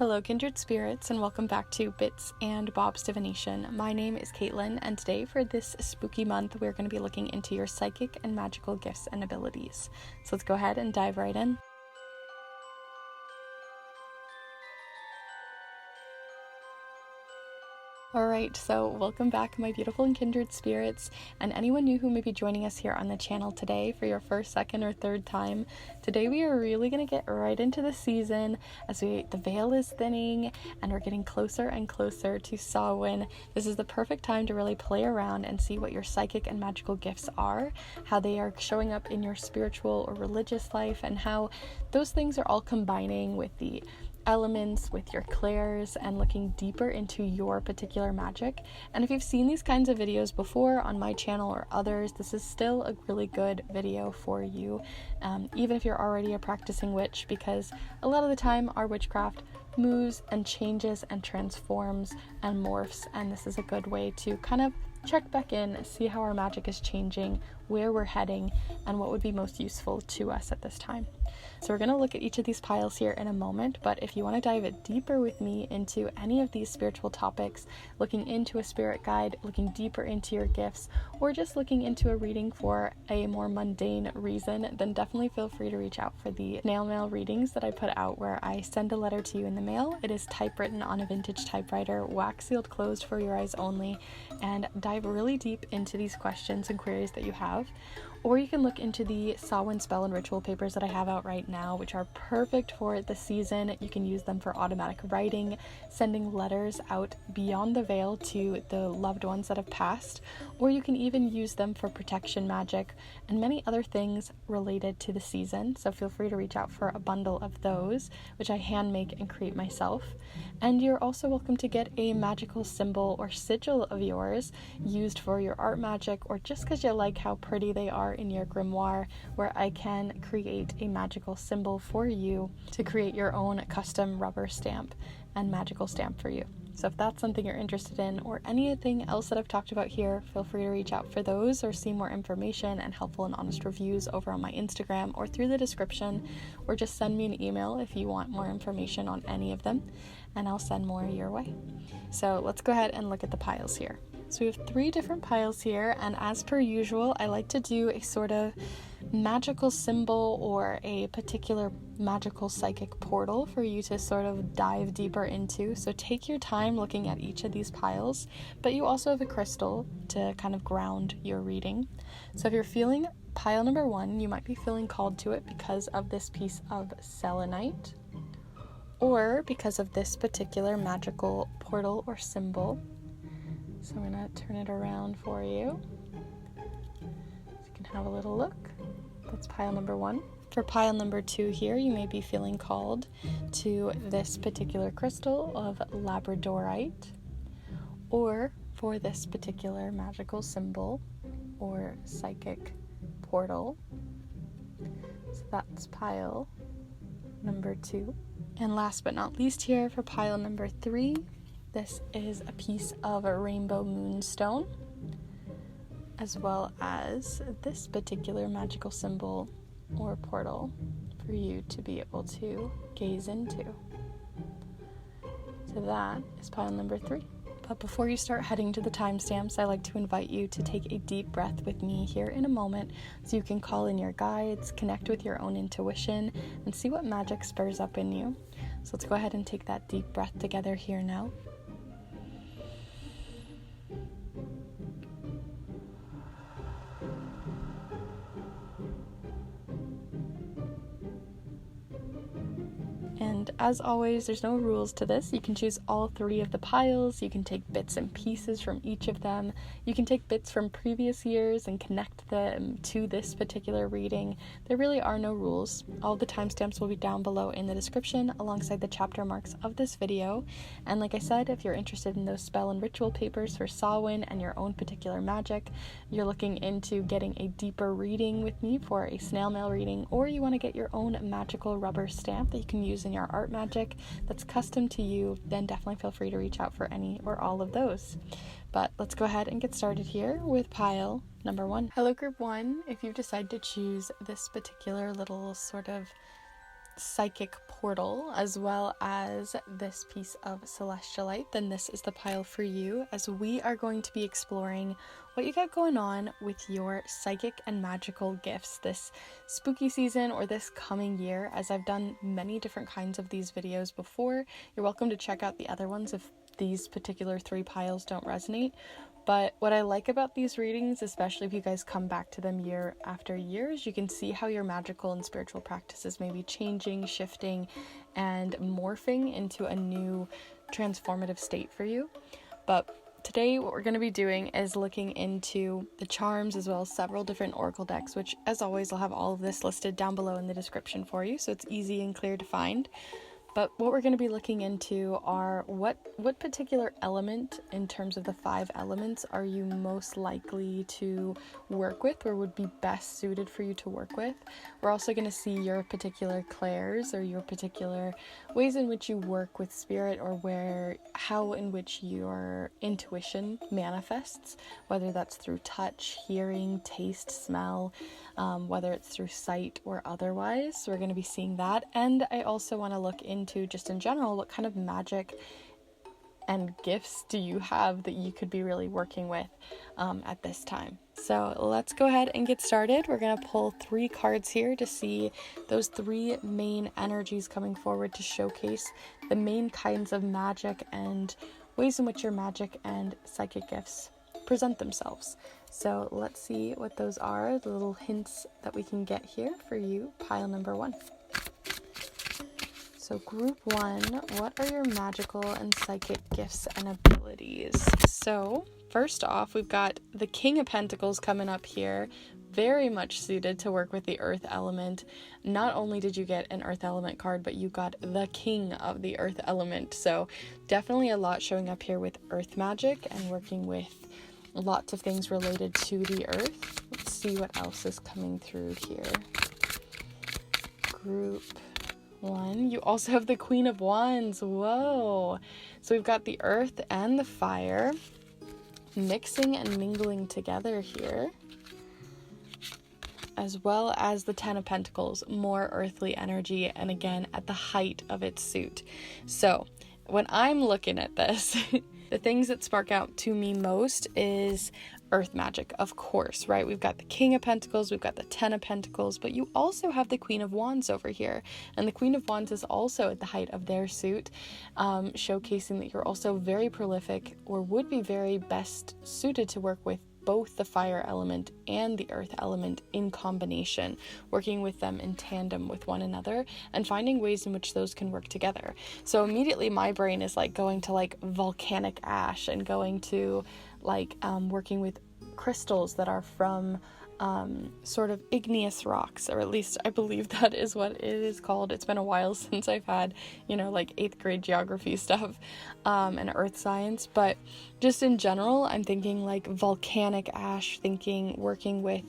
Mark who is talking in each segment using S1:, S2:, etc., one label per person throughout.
S1: Hello Kindred Spirits, and welcome back to Bits and Bob's Divination. My name is Caitlin, and today for this spooky month we're going to be looking into your psychic and magical gifts and abilities. So let's go ahead and dive right in. Alright, so welcome back my beautiful and kindred spirits, and anyone new who may be joining us here on the channel today for your first, second, or third time. Today we are really going to get right into the season as the veil is thinning and we're getting closer and closer to Samhain. This is the perfect time to really play around and see what your psychic and magical gifts are, how they are showing up in your spiritual or religious life, and how those things are all combining with the elements, with your clairs, and looking deeper into your particular magic. And if you've seen these kinds of videos before on my channel or others, this is still a really good video for you, even if you're already a practicing witch, because a lot of the time our witchcraft moves and changes and transforms and morphs, and this is a good way to kind of check back in, see how our magic is changing, where we're heading, and what would be most useful to us at this time. So we're going to look at each of these piles here in a moment, but if you want to dive it deeper with me into any of these spiritual topics, looking into a spirit guide, looking deeper into your gifts, or just looking into a reading for a more mundane reason, then definitely feel free to reach out for the snail mail readings that I put out, where I send a letter to you in the mail. It is typewritten on a vintage typewriter, wax sealed closed for your eyes only, and dive really deep into these questions and queries that you have. Or you can look into the Samhain spell and ritual papers that I have out right now, which are perfect for the season. You can use them for automatic writing, sending letters out beyond the veil to the loved ones that have passed, or you can even use them for protection magic and many other things related to the season. So feel free to reach out for a bundle of those, which I hand make and create myself. And you're also welcome to get a magical symbol or sigil of yours used for your art magic, or just because you like how pretty they are in your grimoire, where I can create a magical symbol for you to create your own custom rubber stamp and magical stamp for you. So if that's something you're interested in, or anything else that I've talked about here, feel free to reach out for those, or see more information and helpful and honest reviews over on my Instagram or through the description, or just send me an email if you want more information on any of them, and I'll send more your way. So let's go ahead and look at the piles here. So we have 3 different piles here, and as per usual, I like to do a sort of magical symbol or a particular magical psychic portal for you to sort of dive deeper into. So take your time looking at each of these piles, but you also have a crystal to kind of ground your reading. So if you're feeling pile number 1, you might be feeling called to it because of this piece of selenite, or because of this particular magical portal or symbol. So I'm going to turn it around for you so you can have a little look. That's pile number 1. For pile number 2 here, you may be feeling called to this particular crystal of Labradorite, or for this particular magical symbol or psychic portal. So that's pile number 2. And last but not least here, for pile number 3, this is a piece of a rainbow moonstone, as well as this particular magical symbol or portal for you to be able to gaze into. So that is pile number 3. But before you start heading to the timestamps, I like to invite you to take a deep breath with me here in a moment, so you can call in your guides, connect with your own intuition, and see what magic spurs up in you. So let's go ahead and take that deep breath together here now. And as always, there's no rules to this. You can choose all 3 of the piles. You can take bits and pieces from each of them. You can take bits from previous years and connect them to this particular reading. There really are no rules. All the timestamps will be down below in the description alongside the chapter marks of this video. And like I said, if you're interested in those spell and ritual papers for Samhain and your own particular magic, you're looking into getting a deeper reading with me for a snail mail reading, or you want to get your own magical rubber stamp that you can use in your art magic that's custom to you, then definitely feel free to reach out for any or all of those. But let's go ahead and get started here with pile number 1. Hello group 1, if you decide to choose this particular little sort of psychic portal, as well as this piece of Celestite, then this is the pile for you, as we are going to be exploring what you got going on with your psychic and magical gifts this spooky season or this coming year. As I've done many different kinds of these videos before, you're welcome to check out the other ones if these particular 3 piles don't resonate. But what I like about these readings, especially if you guys come back to them year after year, is you can see how your magical and spiritual practices may be changing, shifting, and morphing into a new transformative state for you. But today what we're going to be doing is looking into the charms as well as several different oracle decks, which as always I'll have all of this listed down below in the description for you, so it's easy and clear to find. But what we're going to be looking into are what particular element in terms of the 5 elements are you most likely to work with or would be best suited for you to work with. We're also going to see your particular clairs or your particular ways in which you work with spirit, or how in which your intuition manifests, whether that's through touch, hearing, taste, smell, whether it's through sight or otherwise. So we're going to be seeing that. And I also want to look into, just in general, what kind of magic and gifts do you have that you could be really working with at this time. So let's go ahead and get started. We're going to pull 3 cards here to see those 3 main energies coming forward to showcase the main kinds of magic and ways in which your magic and psychic gifts present themselves. So let's see what those are, the little hints that we can get here for you, pile number 1. So group 1, what are your magical and psychic gifts and abilities? So first off, we've got the King of Pentacles coming up here, very much suited to work with the earth element. Not only did you get an earth element card, but you got the king of the earth element. So definitely a lot showing up here with earth magic and working with lots of things related to the earth. Let's see what else is coming through here. Group 1, you also have the Queen of Wands. Whoa! So we've got the earth and the fire mixing and mingling together here, as well as the 10 of Pentacles, more earthly energy, and again at the height of its suit. So when I'm looking at this, the things that spark out to me most is earth magic, of course, right? We've got the King of Pentacles, we've got the 10 of Pentacles, but you also have the Queen of Wands over here. And the Queen of Wands is also at the height of their suit, showcasing that you're also very prolific, or would be very best suited to work with both the fire element and the earth element in combination, working with them in tandem with one another and finding ways in which those can work together. So immediately my brain is like going to like volcanic ash and going to like working with crystals that are from sort of igneous rocks, or at least I believe that is what it is called. It's been a while since I've had, like 8th grade geography stuff and earth science, but just in general, I'm thinking like volcanic ash, working with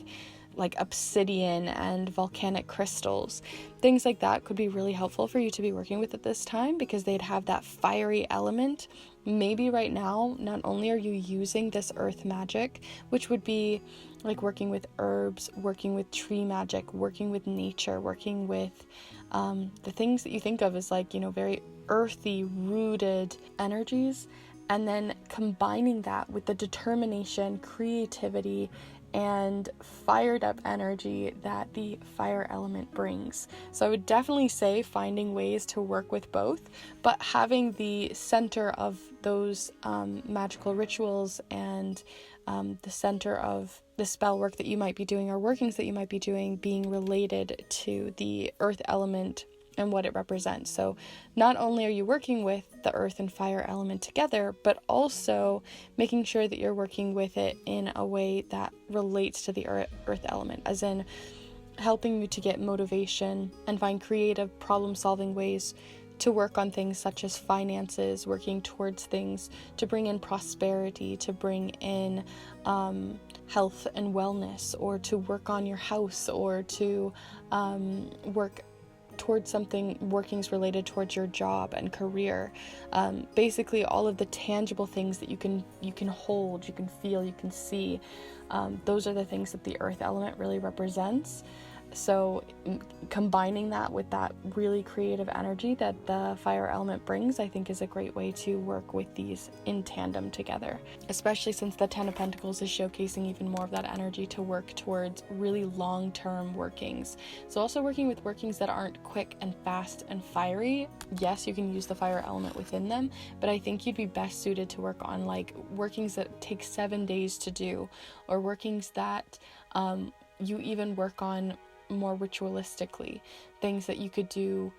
S1: like obsidian and volcanic crystals. Things like that could be really helpful for you to be working with at this time, because they'd have that fiery element. Maybe right now, not only are you using this earth magic, which would be like working with herbs, working with tree magic, working with nature, working with the things that you think of as like, very earthy, rooted energies, and then combining that with the determination, creativity, and fired up energy that the fire element brings. So I would definitely say finding ways to work with both, but having the center of those magical rituals and the center of the spell work that you might be doing or workings that you might be doing being related to the earth element and what it represents. So not only are you working with the earth and fire element together, but also making sure that you're working with it in a way that relates to the earth element, as in helping you to get motivation and find creative problem-solving ways to work on things such as finances, working towards things to bring in prosperity, to bring in health and wellness, or to work on your house, or to work towards workings related towards your job and career. Basically all of the tangible things that you can hold, you can feel, you can see. Those are the things that the earth element really represents. So combining that with that really creative energy that the fire element brings, I think is a great way to work with these in tandem together, especially since the Ten of Pentacles is showcasing even more of that energy to work towards really long-term workings. So also working with workings that aren't quick and fast and fiery. Yes, you can use the fire element within them, but I think you'd be best suited to work on like workings that take 7 days to do, or workings that you even work on more ritualistically, things that you could do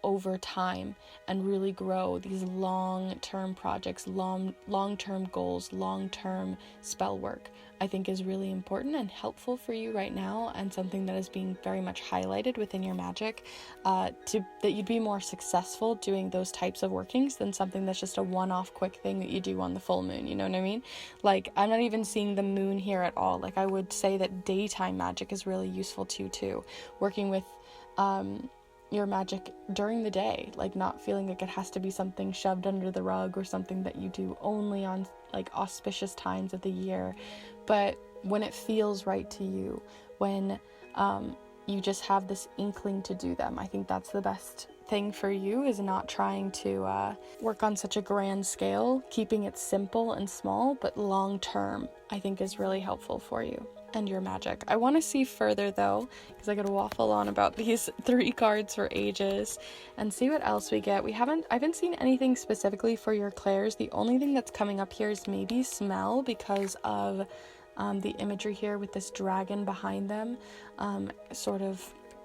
S1: over time and really grow these long-term projects, long-term goals, long-term spell work, I think is really important and helpful for you right now, and something that is being very much highlighted within your magic, that you'd be more successful doing those types of workings than something that's just a one-off quick thing that you do on the full moon, you know what I mean? Like, I'm not even seeing the moon here at all. Like, I would say that daytime magic is really useful too, working with your magic during the day, like not feeling like it has to be something shoved under the rug or something that you do only on like auspicious times of the year, but when it feels right to you, when you just have this inkling to do them. I think that's the best thing for you, is not trying to work on such a grand scale, keeping it simple and small, but long term, I think is really helpful for you and your magic. I want to see further though, because I could waffle on about these 3 cards for ages and see what else we get. I haven't seen anything specifically for your clairs. The only thing that's coming up here is maybe smell, because of the imagery here with this dragon behind them.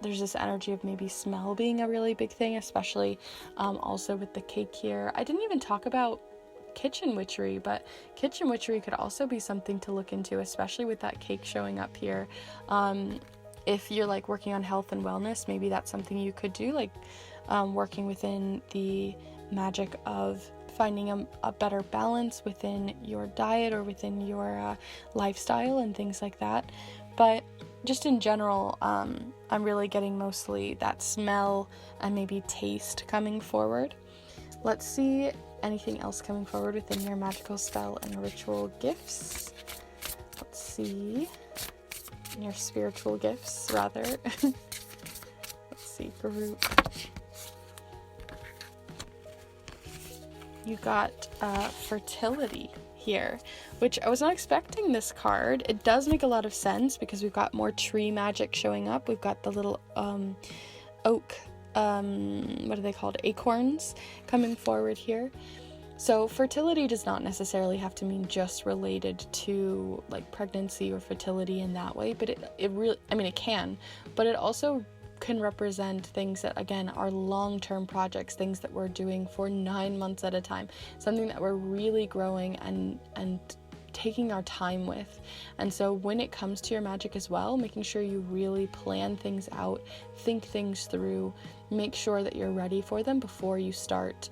S1: There's this energy of maybe smell being a really big thing, especially also with the cake here. I didn't even talk about kitchen witchery, but kitchen witchery could also be something to look into, especially with that cake showing up here. If you're like working on health and wellness, maybe that's something you could do, like working within the magic of finding a better balance within your diet or within your lifestyle and things like that. But just in general, I'm really getting mostly that smell and maybe taste coming forward. Let's see anything else coming forward within your magical spell and ritual gifts. Let's see. Your spiritual gifts, rather. Let's see, group. You got fertility here, which I was not expecting this card. It does make a lot of sense because we've got more tree magic showing up. We've got the little oak, what are they called? Acorns coming forward here. So fertility does not necessarily have to mean just related to like pregnancy or fertility in that way, but it really, I mean, it can, but it also can represent things that, again, are long-term projects, things that we're doing for 9 months at a time, something that we're really growing and taking our time with. And so when it comes to your magic as well, making sure you really plan things out, think things through, make sure that you're ready for them before you start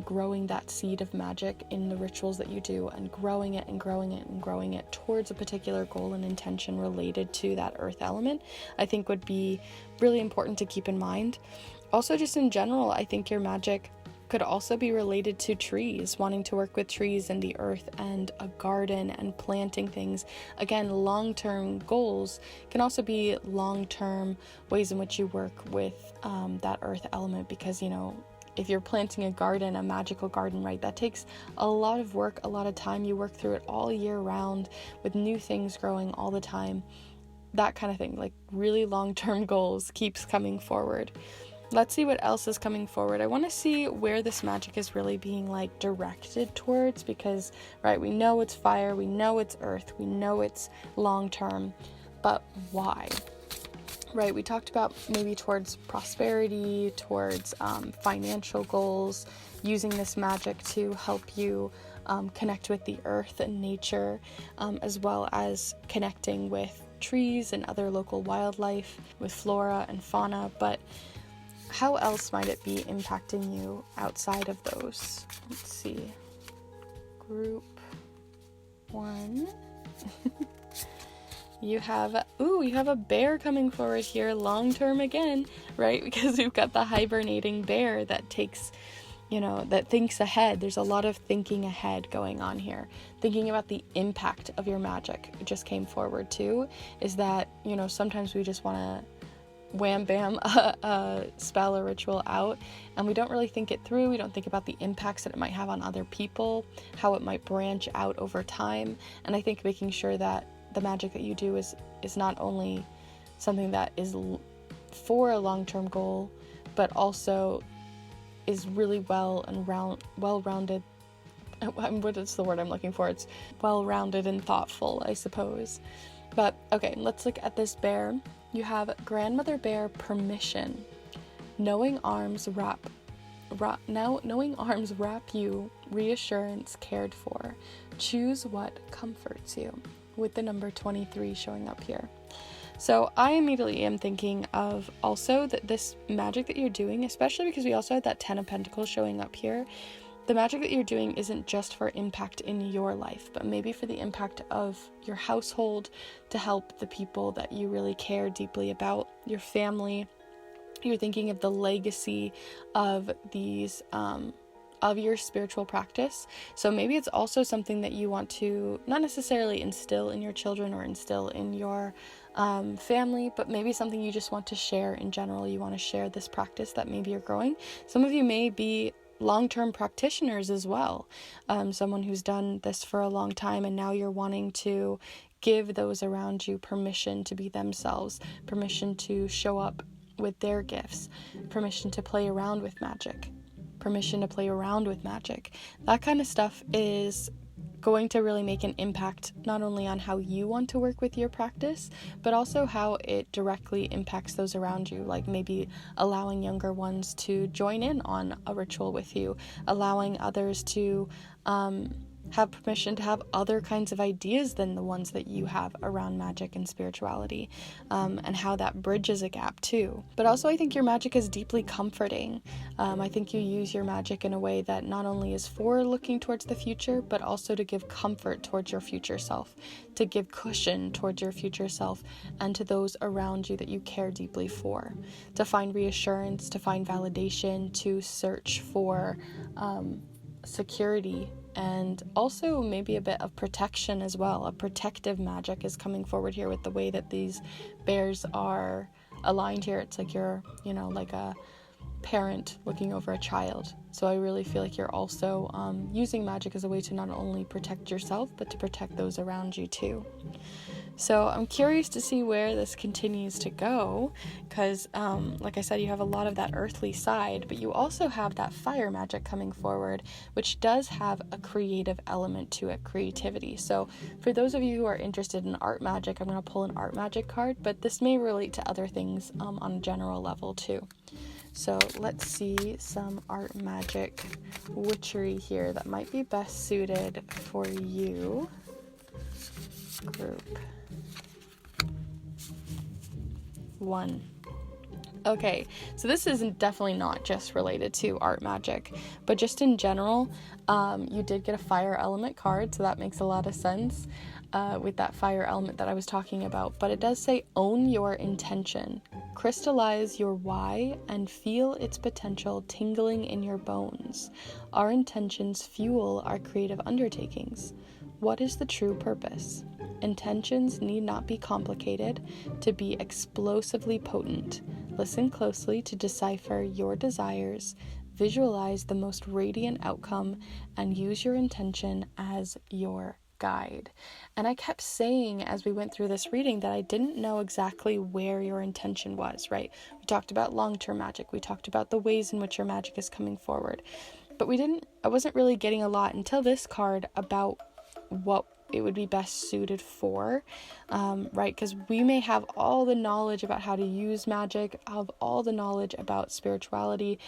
S1: growing that seed of magic in the rituals that you do, and growing it and growing it and growing it towards a particular goal and intention related to that earth element, I think would be really important to keep in mind. Also, just in general, I think your magic could also be related to trees, wanting to work with trees and the earth and a garden and planting things. Again, long-term goals can also be long-term ways in which you work with that earth element, because, you know, if you're planting a garden, a magical garden, right, that takes a lot of work, a lot of time. You work through it all year round with new things growing all the time, that kind of thing. Like, really long-term goals keeps coming forward. Let's see what else is coming forward. I want to see where this magic is really being like directed towards, because, right, we know it's fire, we know it's earth, we know it's long term, but why? Right, we talked about maybe towards prosperity, towards financial goals, using this magic to help you connect with the earth and nature, as well as connecting with trees and other local wildlife, with flora and fauna. But how else might it be impacting you outside of those? Let's see. Group 1. You have a bear coming forward here, long term again, right? Because we've got the hibernating bear that takes that thinks ahead. There's a lot of thinking ahead going on here. Thinking about the impact of your magic. It just came forward too, is that, sometimes we just want to wham bam a spell or ritual out, and we don't really think it through. We don't think about the impacts that it might have on other people, how it might branch out over time. And I think making sure that the magic that you do is not only something that is for a long-term goal, but also is really well-rounded. What is the word I'm looking for? It's well-rounded and thoughtful, I suppose. But okay, let's look at this bear. You have Grandmother Bear Permission. Knowing arms wrap you, reassurance cared for. Choose what comforts you, with the number 23 showing up here. So I immediately am thinking of also that this magic that you're doing, especially because we also had that 10 of Pentacles showing up here, the magic that you're doing isn't just for impact in your life, but maybe for the impact of your household, to help the people that you really care deeply about, your family. You're thinking of the legacy of these, of your spiritual practice. So maybe it's also something that you want to not necessarily instill in your children or instill in your family, but maybe something you just want to share in general. You want to share this practice that maybe you're growing. Some of you may be long-term practitioners as well. Someone who's done this for a long time, and now you're wanting to give those around you permission to be themselves, permission to show up with their gifts, permission to play around with magic. That kind of stuff is going to really make an impact not only on how you want to work with your practice, but also how it directly impacts those around you, like maybe allowing younger ones to join in on a ritual with you, allowing others to have permission to have other kinds of ideas than the ones that you have around magic and spirituality, and how that bridges a gap too. But also I think your magic is deeply comforting. I think you use your magic in a way that not only is for looking towards the future, but also to give comfort towards your future self, to give cushion towards your future self and to those around you that you care deeply for, to find reassurance, to find validation, to search for security, and also maybe a bit of protection as well. A protective magic is coming forward here with the way that these bears are aligned here. It's like you're, like a parent looking over a child. So I really feel like you're also using magic as a way to not only protect yourself, but to protect those around you too. So I'm curious to see where this continues to go, because like I said, you have a lot of that earthly side, but you also have that fire magic coming forward, which does have a creative element to it, creativity. So for those of you who are interested in art magic, I'm going to pull an art magic card, but this may relate to other things on a general level too. So let's see some art magic witchery here that might be best suited for you, group 1. Okay, so this is definitely not just related to art magic, but just in general, you did get a fire element card, so that makes a lot of sense with that fire element that I was talking about. But it does say own your intention, crystallize your why, and feel its potential tingling in your bones. Our intentions fuel our creative undertakings. What is the true purpose? Intentions need not be complicated to be explosively potent. Listen closely to decipher your desires, visualize the most radiant outcome, and use your intention as your guide. And I kept saying as we went through this reading that I didn't know exactly where your intention was, right? We talked about long-term magic. We talked about the ways in which your magic is coming forward. But I wasn't really getting a lot until this card about what it would be best suited for, right? Because we may have all the knowledge about how to use magic, have all the knowledge about spirituality,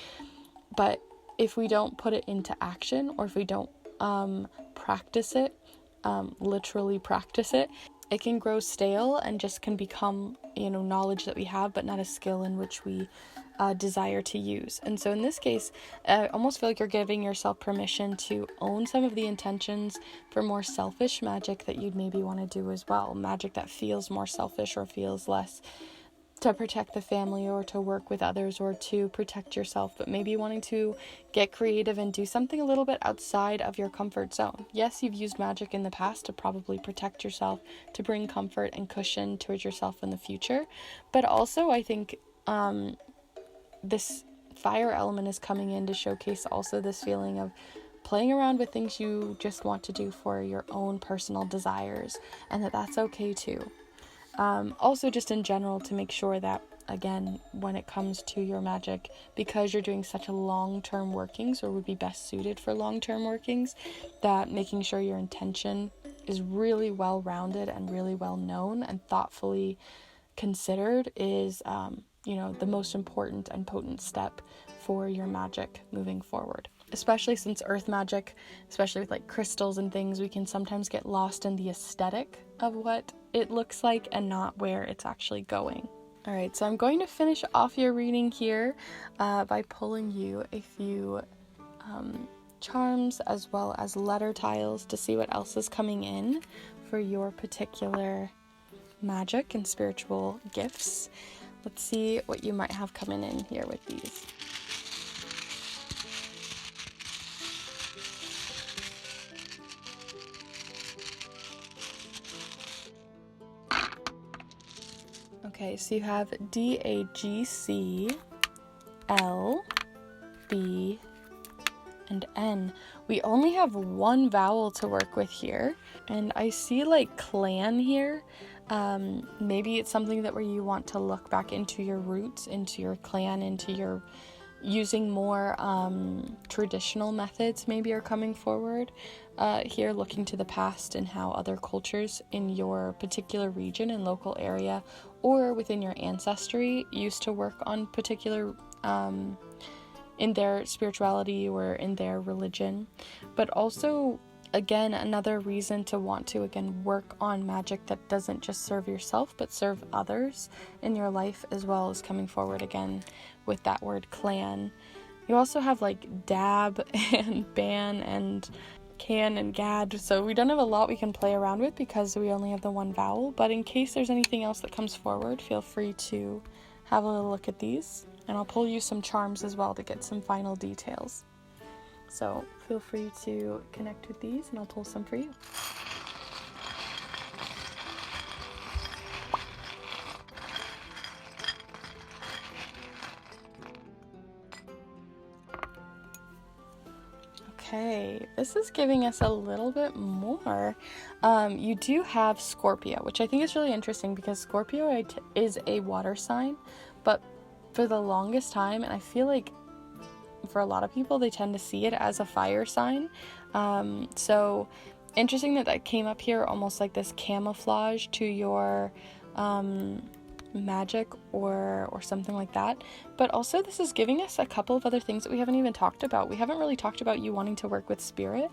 S1: but if we don't put it into action, or if we don't practice it, literally practice it, it can grow stale and just can become, knowledge that we have, but not a skill in which we desire to use. And so in this case, I almost feel like you're giving yourself permission to own some of the intentions for more selfish magic that you'd maybe want to do as well. Magic that feels more selfish or feels less to protect the family or to work with others or to protect yourself, but maybe wanting to get creative and do something a little bit outside of your comfort zone. Yes, you've used magic in the past to probably protect yourself, to bring comfort and cushion towards yourself in the future, but also I think this fire element is coming in to showcase also this feeling of playing around with things you just want to do for your own personal desires, and that's okay too. Also just in general, to make sure that, again, when it comes to your magic, because you're doing such a long-term workings, or would be best suited for long-term workings, that making sure your intention is really well-rounded and really well known and thoughtfully considered is the most important and potent step for your magic moving forward. Especially since earth magic, especially with like crystals and things, we can sometimes get lost in the aesthetic of what it looks like and not where it's actually going. Alright, so I'm going to finish off your reading here by pulling you a few charms as well as letter tiles to see what else is coming in for your particular magic and spiritual gifts. Let's see what you might have coming in here with these. Okay, so you have D-A-G-C, L, B, and N. We only have one vowel to work with here, and I see like clan here. Maybe it's something that where you want to look back into your roots, into your clan, into your using more traditional methods maybe are coming forward here, looking to the past and how other cultures in your particular region and local area or within your ancestry used to work on particular in their spirituality or in their religion. But also, again, another reason to want to work on magic that doesn't just serve yourself but serve others in your life as well, as coming forward again with that word clan. You also have like dab and ban and can and gad, so we don't have a lot we can play around with because we only have the one vowel, but in case there's anything else that comes forward, feel free to have a little look at these, and I'll pull you some charms as well to get some final details. So feel free to connect with these and I'll pull some for you. Okay, this is giving us a little bit more. You do have Scorpio, which I think is really interesting because Scorpio is a water sign, but for the longest time, and I feel like for a lot of people, they tend to see it as a fire sign. So interesting that came up here, almost like this camouflage to your magic or something like that. But also this is giving us a couple of other things that we haven't even talked about. We haven't really talked about you wanting to work with spirit,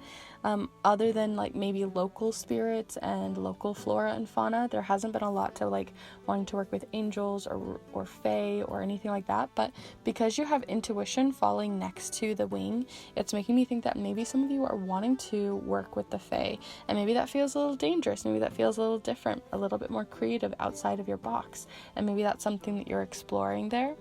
S1: other than like maybe local spirits and local flora and fauna. There hasn't been a lot to like wanting to work with angels or fae or anything like that. But because you have intuition falling next to the wing, it's making me think that maybe some of you are wanting to work with the fae, and maybe that feels a little dangerous, maybe that feels a little different, a little bit more creative outside of your box, and maybe that's something that you're exploring there.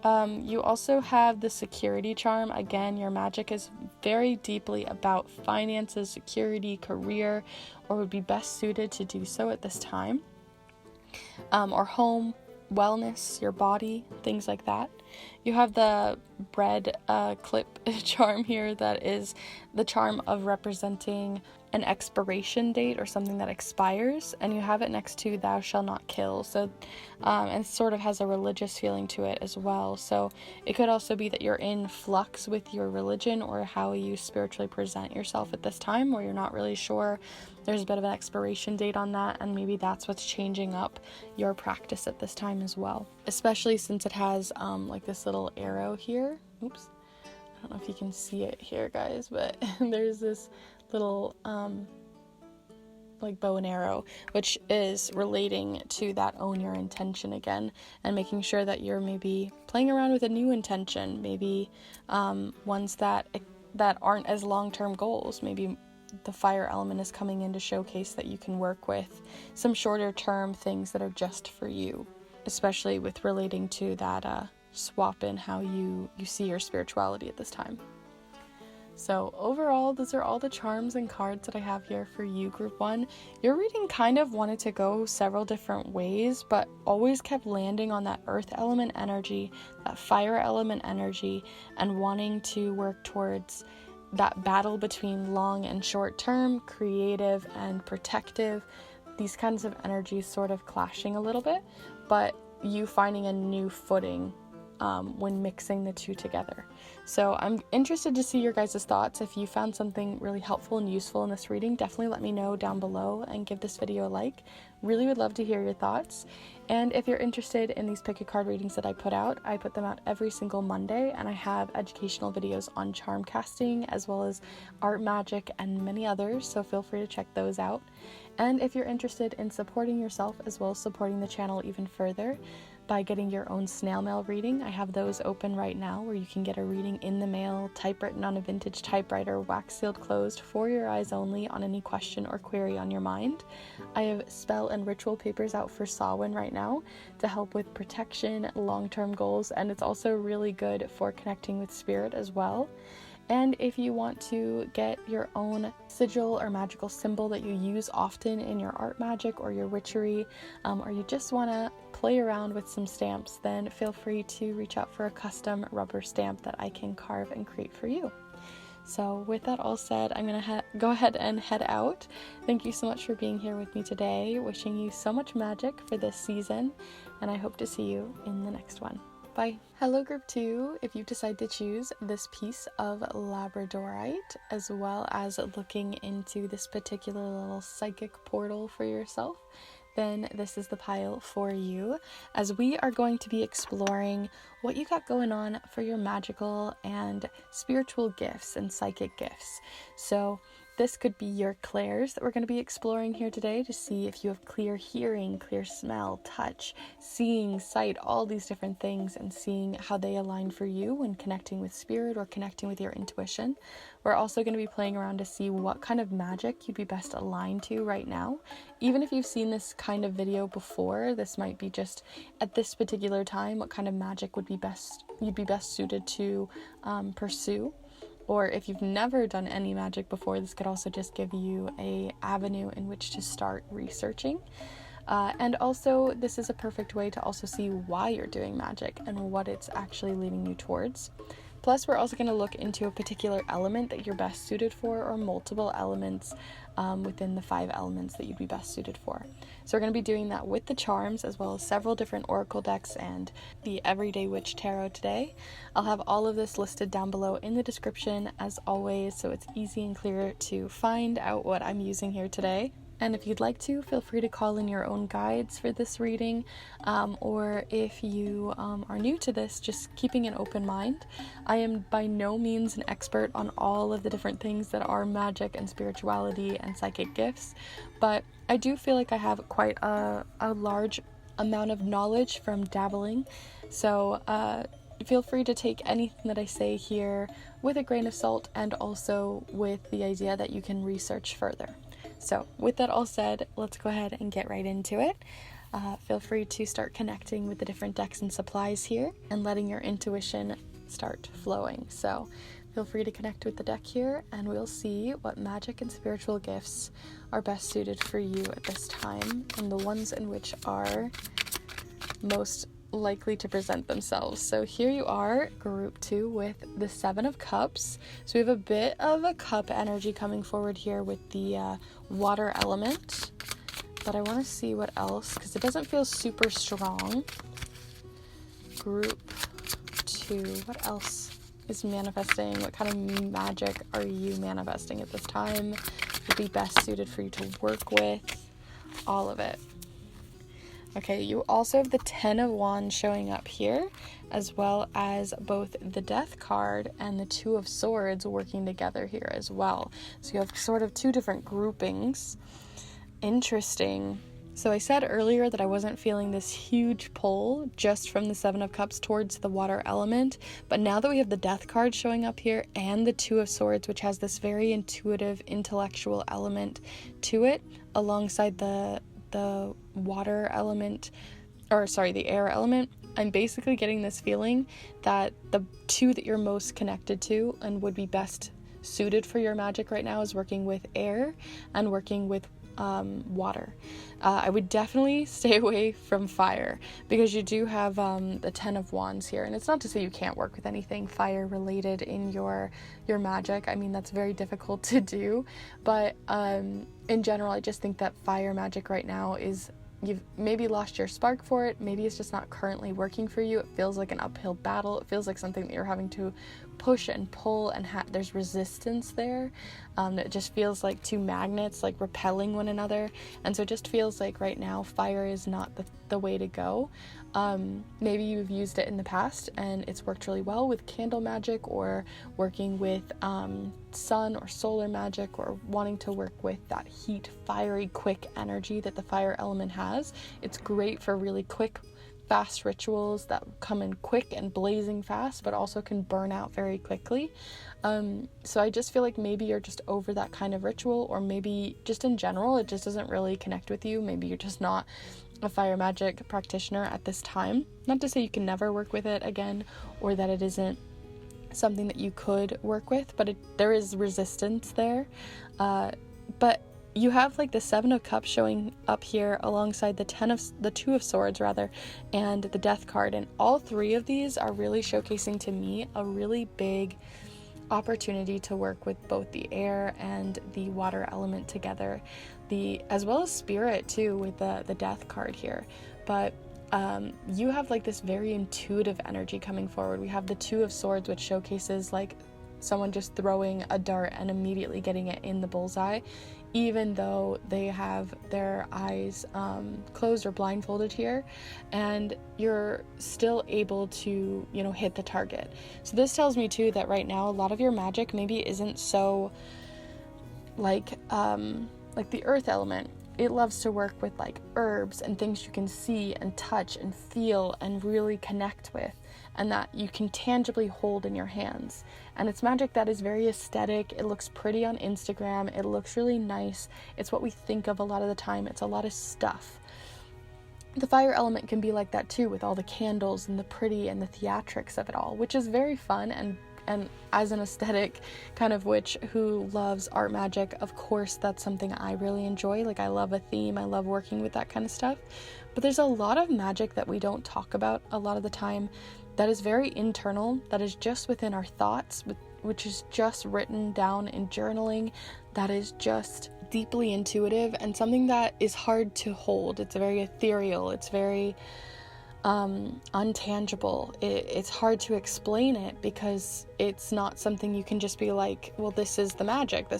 S1: You also have the security charm. Again, your magic is very deeply about finances, security, career, or would be best suited to do so at this time. Or home, wellness, your body, things like that. You have the bread clip charm here that is the charm of representing an expiration date or something that expires, and you have it next to thou shalt not kill. So and sort of has a religious feeling to it as well. So it could also be that you're in flux with your religion or how you spiritually present yourself at this time, where you're not really sure. There's a bit of an expiration date on that, and maybe that's what's changing up your practice at this time as well, especially since it has like this little arrow here. Oops, I don't know if you can see it here, guys, but there's this little like bow and arrow, which is relating to that own your intention again, and making sure that you're maybe playing around with a new intention, maybe ones that aren't as long-term goals. Maybe the fire element is coming in to showcase that you can work with some shorter term things that are just for you especially with relating to that swap in how you see your spirituality at this time. So overall, those are all the charms and cards that I have here for you, Group 1. Your reading kind of wanted to go several different ways, but always kept landing on that earth element energy, that fire element energy, and wanting to work towards that battle between long and short term, creative and protective. These kinds of energies sort of clashing a little bit, but you finding a new footing when mixing the two together. So I'm interested to see your guys' thoughts. If you found something really helpful and useful in this reading, definitely let me know down below and give this video a like. Really would love to hear your thoughts. And if you're interested in these pick a card readings that I put them out every single Monday, and I have educational videos on charm casting as well as art magic and many others, so feel free to check those out. And if you're interested in supporting yourself as well as supporting the channel even further by getting your own snail mail reading, I have those open right now where you can get a reading in the mail, typewritten on a vintage typewriter, wax sealed closed, for your eyes only, on any question or query on your mind. I have spell and ritual papers out for Samhain right now to help with protection, long-term goals, and it's also really good for connecting with spirit as well. And if you want to get your own sigil or magical symbol that you use often in your art magic or your witchery, or you just want to play around with some stamps, then feel free to reach out for a custom rubber stamp that I can carve and create for you. So with that all said, I'm going to go ahead and head out. Thank you so much for being here with me today. Wishing you so much magic for this season, and I hope to see you in the next one. Bye. Hello Group 2, if you decide to choose this piece of Labradorite, as well as looking into this particular little psychic portal for yourself, then this is the pile for you, as we are going to be exploring what you got going on for your magical and spiritual gifts and psychic gifts. So this could be your clairs that we're going to be exploring here today to see if you have clear hearing, clear smell, touch, seeing, sight, all these different things, and seeing how they align for you when connecting with spirit or connecting with your intuition. We're also going to be playing around to see what kind of magic you'd be best aligned to right now. Even if you've seen this kind of video before, this might be just at this particular time what kind of magic you'd be best suited to pursue. Or if you've never done any magic before, this could also just give you an avenue in which to start researching. And also, this is a perfect way to also see why you're doing magic and what it's actually leading you towards. Plus, we're also going to look into a particular element that you're best suited for, or multiple elements within the 5 elements that you'd be best suited for. So we're going to be doing that with the charms, as well as several different oracle decks and the Everyday Witch Tarot today. I'll have all of this listed down below in the description, as always, so it's easy and clear to find out what I'm using here today. And if you'd like to, feel free to call in your own guides for this reading, or if you are new to this, just keeping an open mind. I am by no means an expert on all of the different things that are magic and spirituality and psychic gifts, but I do feel like I have quite a large amount of knowledge from dabbling, so feel free to take anything that I say here with a grain of salt, and also with the idea that you can research further. So with that all said, let's go ahead and get right into it. Feel free to start connecting with the different decks and supplies here and letting your intuition start flowing. So feel free to connect with the deck here, and we'll see what magic and spiritual gifts are best suited for you at this time, and the ones in which are most likely to present themselves. So here you are, Group 2, with the 7 of Cups. So we have a bit of a cup energy coming forward here with the water element, but I want to see what else, because it doesn't feel super strong. Group 2, what else is manifesting? What kind of magic are you manifesting at this time? Would be best suited for you to work with? All of it. Okay, you also have the 10 of Wands showing up here, as well as both the Death card and the 2 of Swords working together here as well. So you have sort of 2 different groupings. Interesting. So I said earlier that I wasn't feeling this huge pull just from the 7 of Cups towards the water element, but now that we have the Death card showing up here and the 2 of Swords, which has this very intuitive, intellectual element to it, alongside the water element the air element, I'm basically getting this feeling that the two that you're most connected to and would be best suited for your magic right now is working with air and working with water. I would definitely stay away from fire, because you do have the 10 of Wands here, and it's not to say you can't work with anything fire related in your magic. I mean, that's very difficult to do, but in general, I just think that fire magic right now is, you've maybe lost your spark for it. Maybe it's just not currently working for you. It feels like an uphill battle. It feels like something that you're having to push and pull, and there's resistance there. It just feels like two magnets like repelling one another, and so it just feels like right now fire is not the way to go. Maybe you've used it in the past and it's worked really well with candle magic, or working with sun or solar magic, or wanting to work with that heat, fiery, quick energy that the fire element has. It's great for really quick, fast rituals that come in quick and blazing fast, but also can burn out very quickly. So I just feel like maybe you're just over that kind of ritual, or maybe just in general, it just doesn't really connect with you. Maybe you're just not a fire magic practitioner at this time. Not to say you can never work with it again, or that it isn't something that you could work with, but there is resistance there. But you have like the 7 of Cups showing up here alongside the 2 of Swords rather, and the Death card, and all three of these are really showcasing to me a really big opportunity to work with both the air and the water element together, as well as spirit too with the Death card here. But you have like this very intuitive energy coming forward. We have the 2 of Swords, which showcases like someone just throwing a dart and immediately getting it in the bullseye, even though they have their eyes closed or blindfolded here, and you're still able to, hit the target. So this tells me too that right now a lot of your magic maybe isn't so like the earth element. It loves to work with like herbs and things you can see and touch and feel and really connect with, and that you can tangibly hold in your hands. And it's magic that is very aesthetic. It looks pretty on Instagram. It looks really nice. It's what we think of a lot of the time. It's a lot of stuff. The fire element can be like that too, with all the candles and the pretty and the theatrics of it all, which is very fun. And as an aesthetic kind of witch who loves art magic, of course that's something I really enjoy. Like, I love a theme. I love working with that kind of stuff. But there's a lot of magic that we don't talk about a lot of the time that is very internal, that is just within our thoughts, which is just written down in journaling, that is just deeply intuitive, and something that is hard to hold. It's very ethereal. It's very untangible. It's hard to explain it, because it's not something you can just be like, well, this is the magic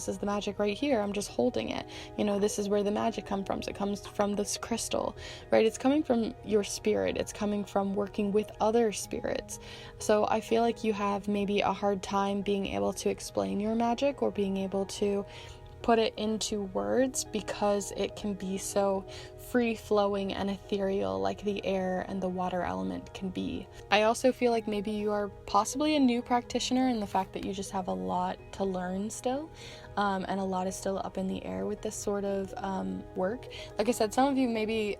S1: right here, I'm just holding it, this is where the magic comes from. So it comes from this crystal, right? It's coming from your spirit. It's coming from working with other spirits. So I feel like you have maybe a hard time being able to explain your magic, or being able to put it into words, because it can be so free-flowing and ethereal like the air and the water element can be. I also feel like maybe you are possibly a new practitioner, in the fact that you just have a lot to learn still, and a lot is still up in the air with this sort of work. Like I said, some of you maybe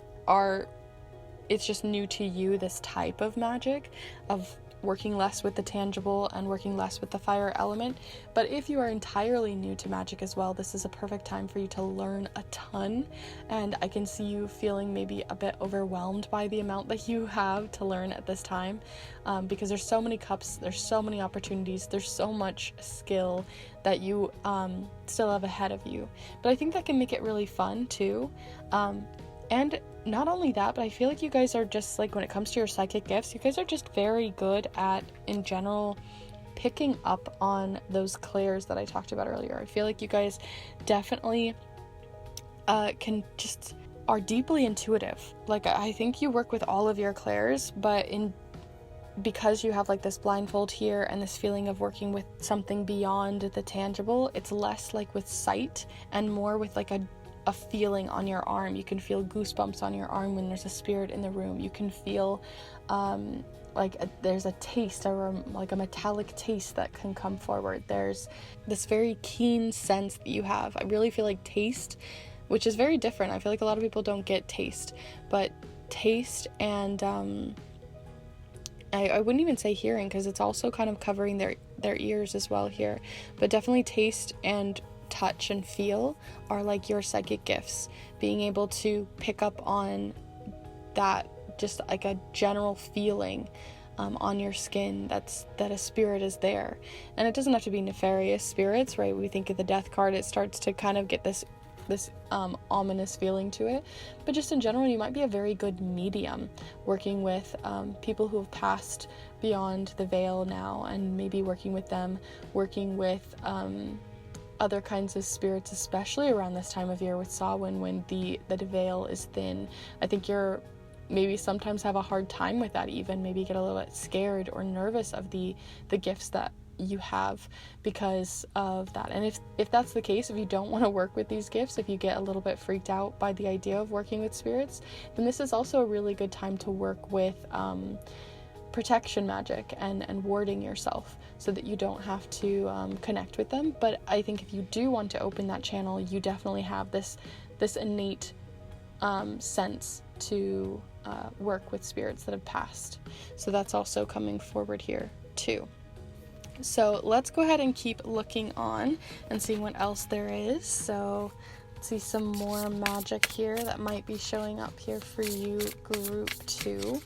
S1: it's just new to you, this type of magic of working less with the tangible and working less with the fire element. But if you are entirely new to magic as well, this is a perfect time for you to learn a ton, and I can see you feeling maybe a bit overwhelmed by the amount that you have to learn at this time, because there's so many cups, there's so many opportunities, there's so much skill that you still have ahead of you. But I think that can make it really fun too. And not only that, but I feel like you guys are just like, when it comes to your psychic gifts, you guys are just very good at, in general, picking up on those clairs that I talked about earlier. I feel like you guys definitely are deeply intuitive. Like, I think you work with all of your clairs, but because you have like this blindfold here and this feeling of working with something beyond the tangible, it's less like with sight and more with like a feeling on your arm. You can feel goosebumps on your arm when there's a spirit in the room. You can feel there's a taste, or like a metallic taste that can come forward. There's this very keen sense that you have. I really feel like taste, which is very different. I feel like a lot of people don't get taste, but taste and I wouldn't even say hearing, because it's also kind of covering their ears as well here, but definitely taste and touch and feel are like your psychic gifts. Being able to pick up on that, just like a general feeling on your skin that a spirit is there. And it doesn't have to be nefarious spirits, right? We think of the death card, it starts to kind of get this ominous feeling to it, but just in general, you might be a very good medium working with people who have passed beyond the veil now, and maybe working with them, working with other kinds of spirits, especially around this time of year with Samhain, when the veil is thin. I think you're maybe sometimes have a hard time with that, even maybe get a little bit scared or nervous of the gifts that you have because of that. And if that's the case, if you don't want to work with these gifts, if you get a little bit freaked out by the idea of working with spirits, then this is also a really good time to work with protection magic and warding yourself, so that you don't have to connect with them. But I think if you do want to open that channel, you definitely have this innate sense to work with spirits that have passed. So that's also coming forward here too. So let's go ahead and keep looking on and see what else there is. So let's see some more magic here that might be showing up here for you, group 2,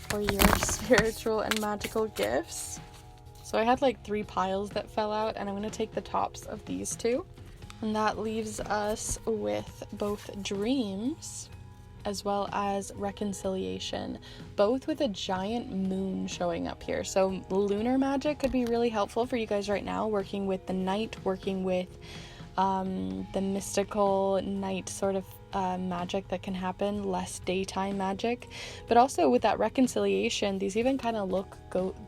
S1: for your spiritual and magical gifts. So I had like 3 piles that fell out, and I'm going to take the tops of these 2. And that leaves us with both dreams as well as reconciliation, both with a giant moon showing up here. So lunar magic could be really helpful for you guys right now, working with the night, working with the mystical night sort of magic that can happen, less daytime magic. But also with that reconciliation, these even kind of look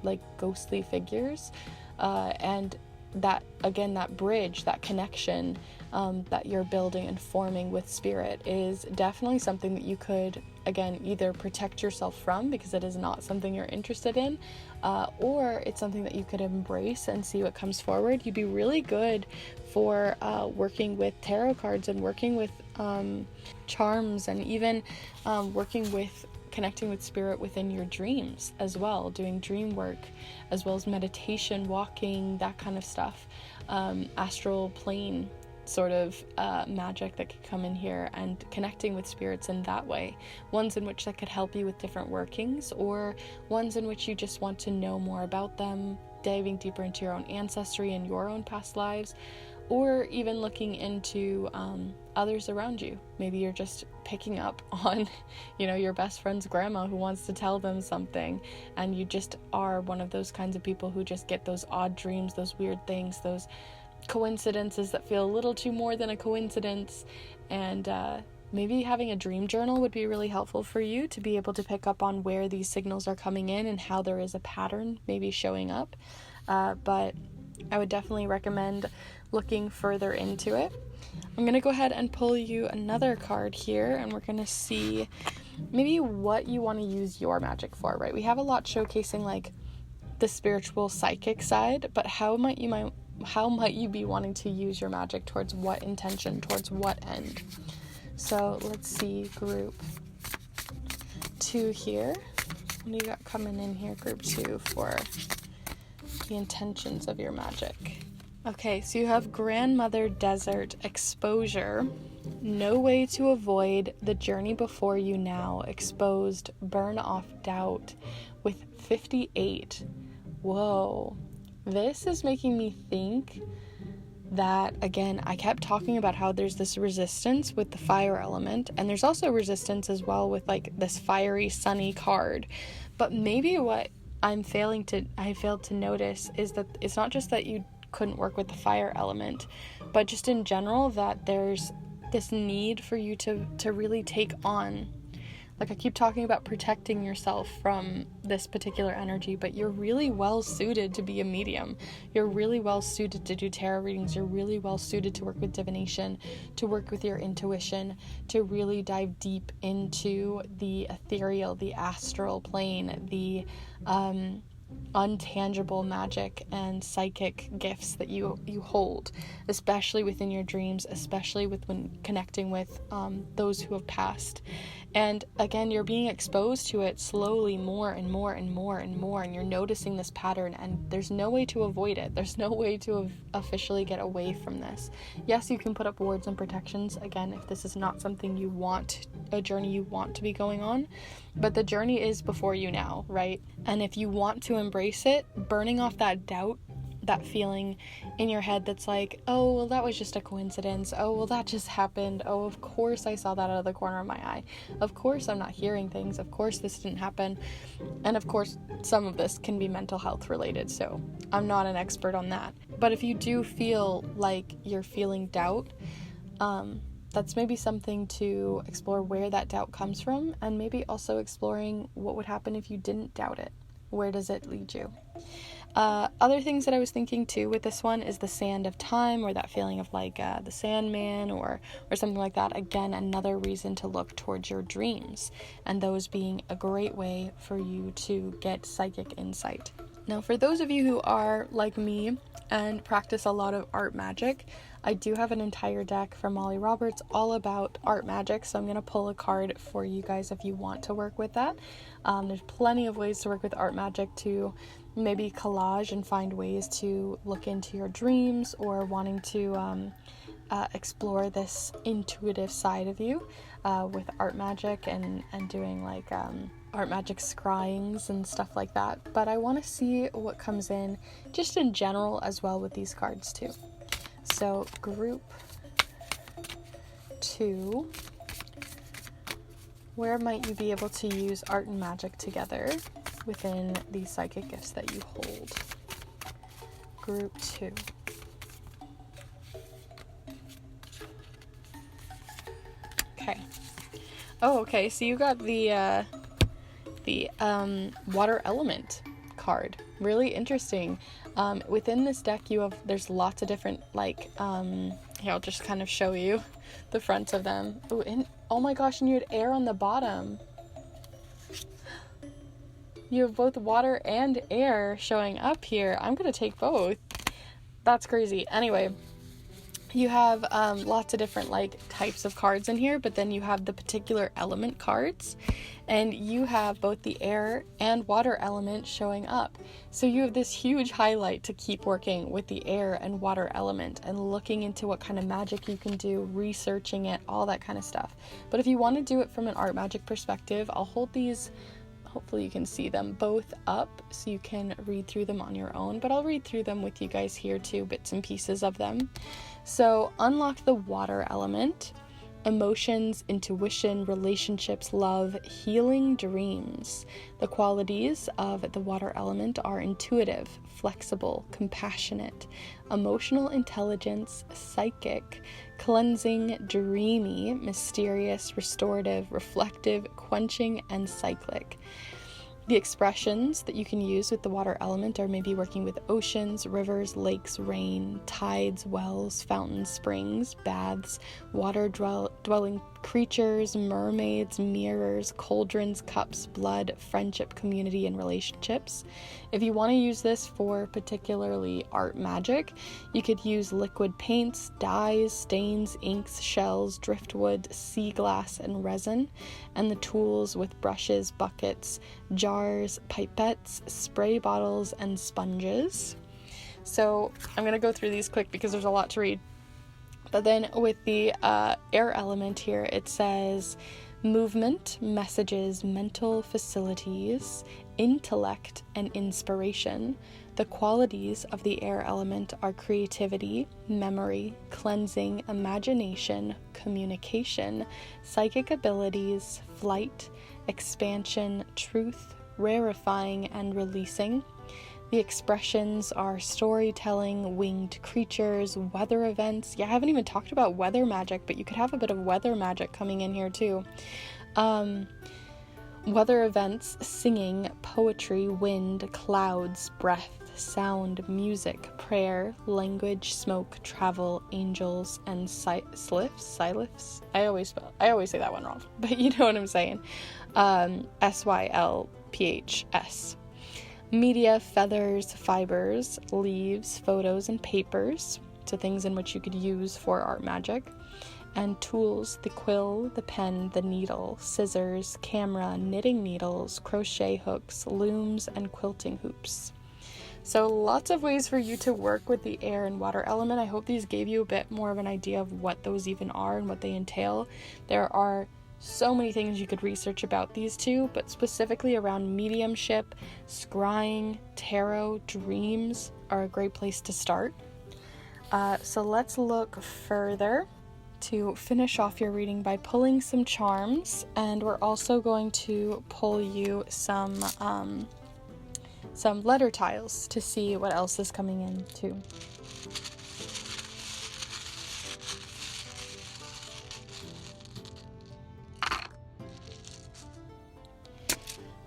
S1: like ghostly figures, and that, again, that bridge, that connection that you're building and forming with spirit is definitely something that you could, again, either protect yourself from because it is not something you're interested in, or it's something that you could embrace and see what comes forward. You'd be really good for working with tarot cards and working with charms, and even working with connecting with spirit within your dreams as well, doing dream work as well as meditation, walking, that kind of stuff. Astral plane sort of magic that could come in here, and connecting with spirits in that way. Ones in which that could help you with different workings, or ones in which you just want to know more about them, diving deeper into your own ancestry and your own past lives, or even looking into others around you. Maybe you're just picking up on, your best friend's grandma who wants to tell them something, and you just are one of those kinds of people who just get those odd dreams, those weird things, those coincidences that feel a little too more than a coincidence. And maybe having a dream journal would be really helpful for you to be able to pick up on where these signals are coming in and how there is a pattern maybe showing up. But I would definitely recommend looking further into it. I'm going to go ahead and pull you another card here, and we're going to see maybe what you want to use your magic for, right? We have a lot showcasing like the spiritual psychic side, but how might you be wanting to use your magic towards what intention, towards what end? So let's see, group 2 here. What do you got coming in here, group 2, for the intentions of your magic? Okay, so you have Grandmother Desert Exposure, No Way to Avoid, The Journey Before You Now, Exposed, Burn Off Doubt, with 58. Whoa. This is making me think that, again, I kept talking about how there's this resistance with the fire element, and there's also resistance as well with like this fiery, sunny card. But maybe what I failed to notice is that it's not just that you couldn't work with the fire element, but just in general that there's this need for you to really take on, like I keep talking about protecting yourself from this particular energy, but you're really well suited to be a medium. You're really well suited to do tarot readings. You're really well suited to work with divination, to work with your intuition, to really dive deep into the ethereal, the astral plane, the untangible magic and psychic gifts that you hold, especially within your dreams, especially when connecting with those who have passed. And again, you're being exposed to it slowly, more and more and more and more, and you're noticing this pattern, and there's no way to avoid it. There's no way to officially get away from this. Yes, you can put up wards and protections, again, if this is not something you want, a journey you want to be going on, but the journey is before you now, right? And if you want to embrace it, burning off that doubt, that feeling in your head that's like, oh, well, that was just a coincidence. Oh, well, that just happened. Oh, of course I saw that out of the corner of my eye. Of course I'm not hearing things. Of course this didn't happen. And of course, some of this can be mental health related, so I'm not an expert on that. But if you do feel like you're feeling doubt, that's maybe something to explore where that doubt comes from, and maybe also exploring what would happen if you didn't doubt it. Where does it lead you? Other things that I was thinking too with this one is the sand of time, or that feeling of like the Sandman or something like that. Again, another reason to look towards your dreams, and those being a great way for you to get psychic insight. Now, for those of you who are like me and practice a lot of art magic, I do have an entire deck from Molly Roberts all about art magic, so I'm going to pull a card for you guys if you want to work with that. There's plenty of ways to work with art magic, to maybe collage and find ways to look into your dreams, or wanting to explore this intuitive side of you with art magic and doing like art magic scryings and stuff like that. But I want to see what comes in just in general as well with these cards too. So group 2, where might you be able to use art and magic together within these psychic gifts that you hold? Group 2. Okay. Oh, okay, so you got the water element card. Really interesting. Within this deck there's lots of different, like, here, I'll just kind of show you the fronts of them. Ooh, and oh my gosh, and you had air on the bottom. You have both water and air showing up here. I'm gonna take both. That's crazy. Anyway, you have lots of different like types of cards in here, but then you have the particular element cards, and you have both the air and water element showing up. So you have this huge highlight to keep working with the air and water element and looking into what kind of magic you can do, researching it, all that kind of stuff. But if you want to do it from an art magic perspective, I'll hold these, hopefully you can see them both up so you can read through them on your own, but I'll read through them with you guys here too, bits and pieces of them. So unlock the water element: emotions, intuition, relationships, love, healing, dreams. The qualities of the water element are intuitive, flexible, compassionate, emotional intelligence, psychic, cleansing, dreamy, mysterious, restorative, reflective, quenching, and cyclic. The expressions that you can use with the water element are maybe working with oceans, rivers, lakes, rain, tides, wells, fountains, springs, baths, water-dwelling creatures, mermaids, mirrors, cauldrons, cups, blood, friendship, community, and relationships. If you want to use this for particularly art magic, you could use liquid paints, dyes, stains, inks, shells, driftwood, sea glass, and resin, and the tools with brushes, buckets, jars, pipettes, spray bottles, and sponges. So I'm going to go through these quick because there's a lot to read. But then with the air element here, it says movement, messages, mental facilities, intellect, and inspiration. The qualities of the air element are creativity, memory, cleansing, imagination, communication, psychic abilities, flight, expansion, truth, rarefying, and releasing. The expressions are storytelling, winged creatures, weather events. Yeah, I haven't even talked about weather magic, but you could have a bit of weather magic coming in here too. Weather events, singing, poetry, wind, clouds, breath, sound, music, prayer, language, smoke, travel, angels, and sylphs. I always say that one wrong, but you know what I'm saying. Sylphs. media, feathers, fibers, leaves, photos, and papers, so things in which you could use for art magic, and tools, the quill, the pen, the needle, scissors, camera, knitting needles, crochet hooks, looms, and quilting hoops. So lots of ways for you to work with the air and water element. I hope these gave you a bit more of an idea of what those even are and what they entail. There are so many things you could research about these two, but specifically around mediumship, scrying, tarot, dreams are a great place to start. So let's look further to finish off your reading by pulling some charms, and we're also going to pull you some letter tiles to see what else is coming in too.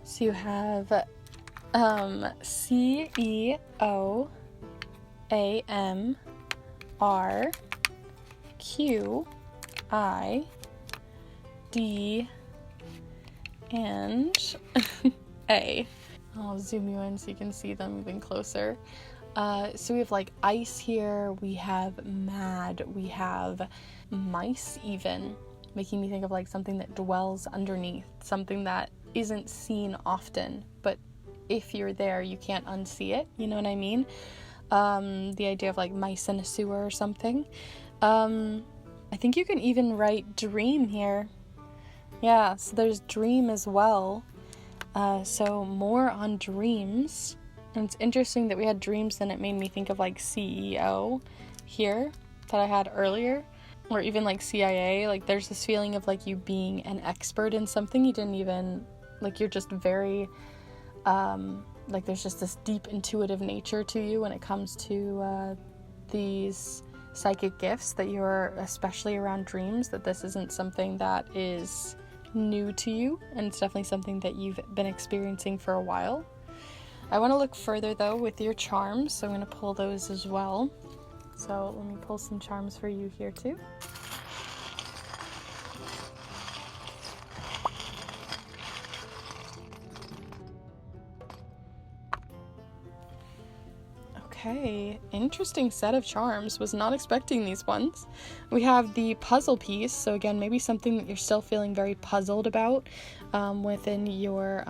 S1: So you have CEOAMRQID and A. I'll zoom you in so you can see them even closer. So we have like ice here, we have mad, we have mice even, making me think of like something that dwells underneath, something that isn't seen often, but if you're there, you can't unsee it, you know what I mean? The idea of like mice in a sewer or something. I think you can even write dream here. Yeah, so there's dream as well. So more on dreams. And it's interesting that we had dreams, then it made me think of like CEO here that I had earlier, or even like CIA. Like there's this feeling of like you being an expert in something you didn't even, like you're just very, like there's just this deep intuitive nature to you when it comes to these psychic gifts, that you're, especially around dreams, that this isn't something that is new to you, and it's definitely something that you've been experiencing for a while. I want to look further though with your charms, so I'm going to pull those as well. So let me pull some charms for you here too. Okay, interesting set of charms. Was not expecting these ones. We have the puzzle piece, so again, maybe something that you're still feeling very puzzled about within your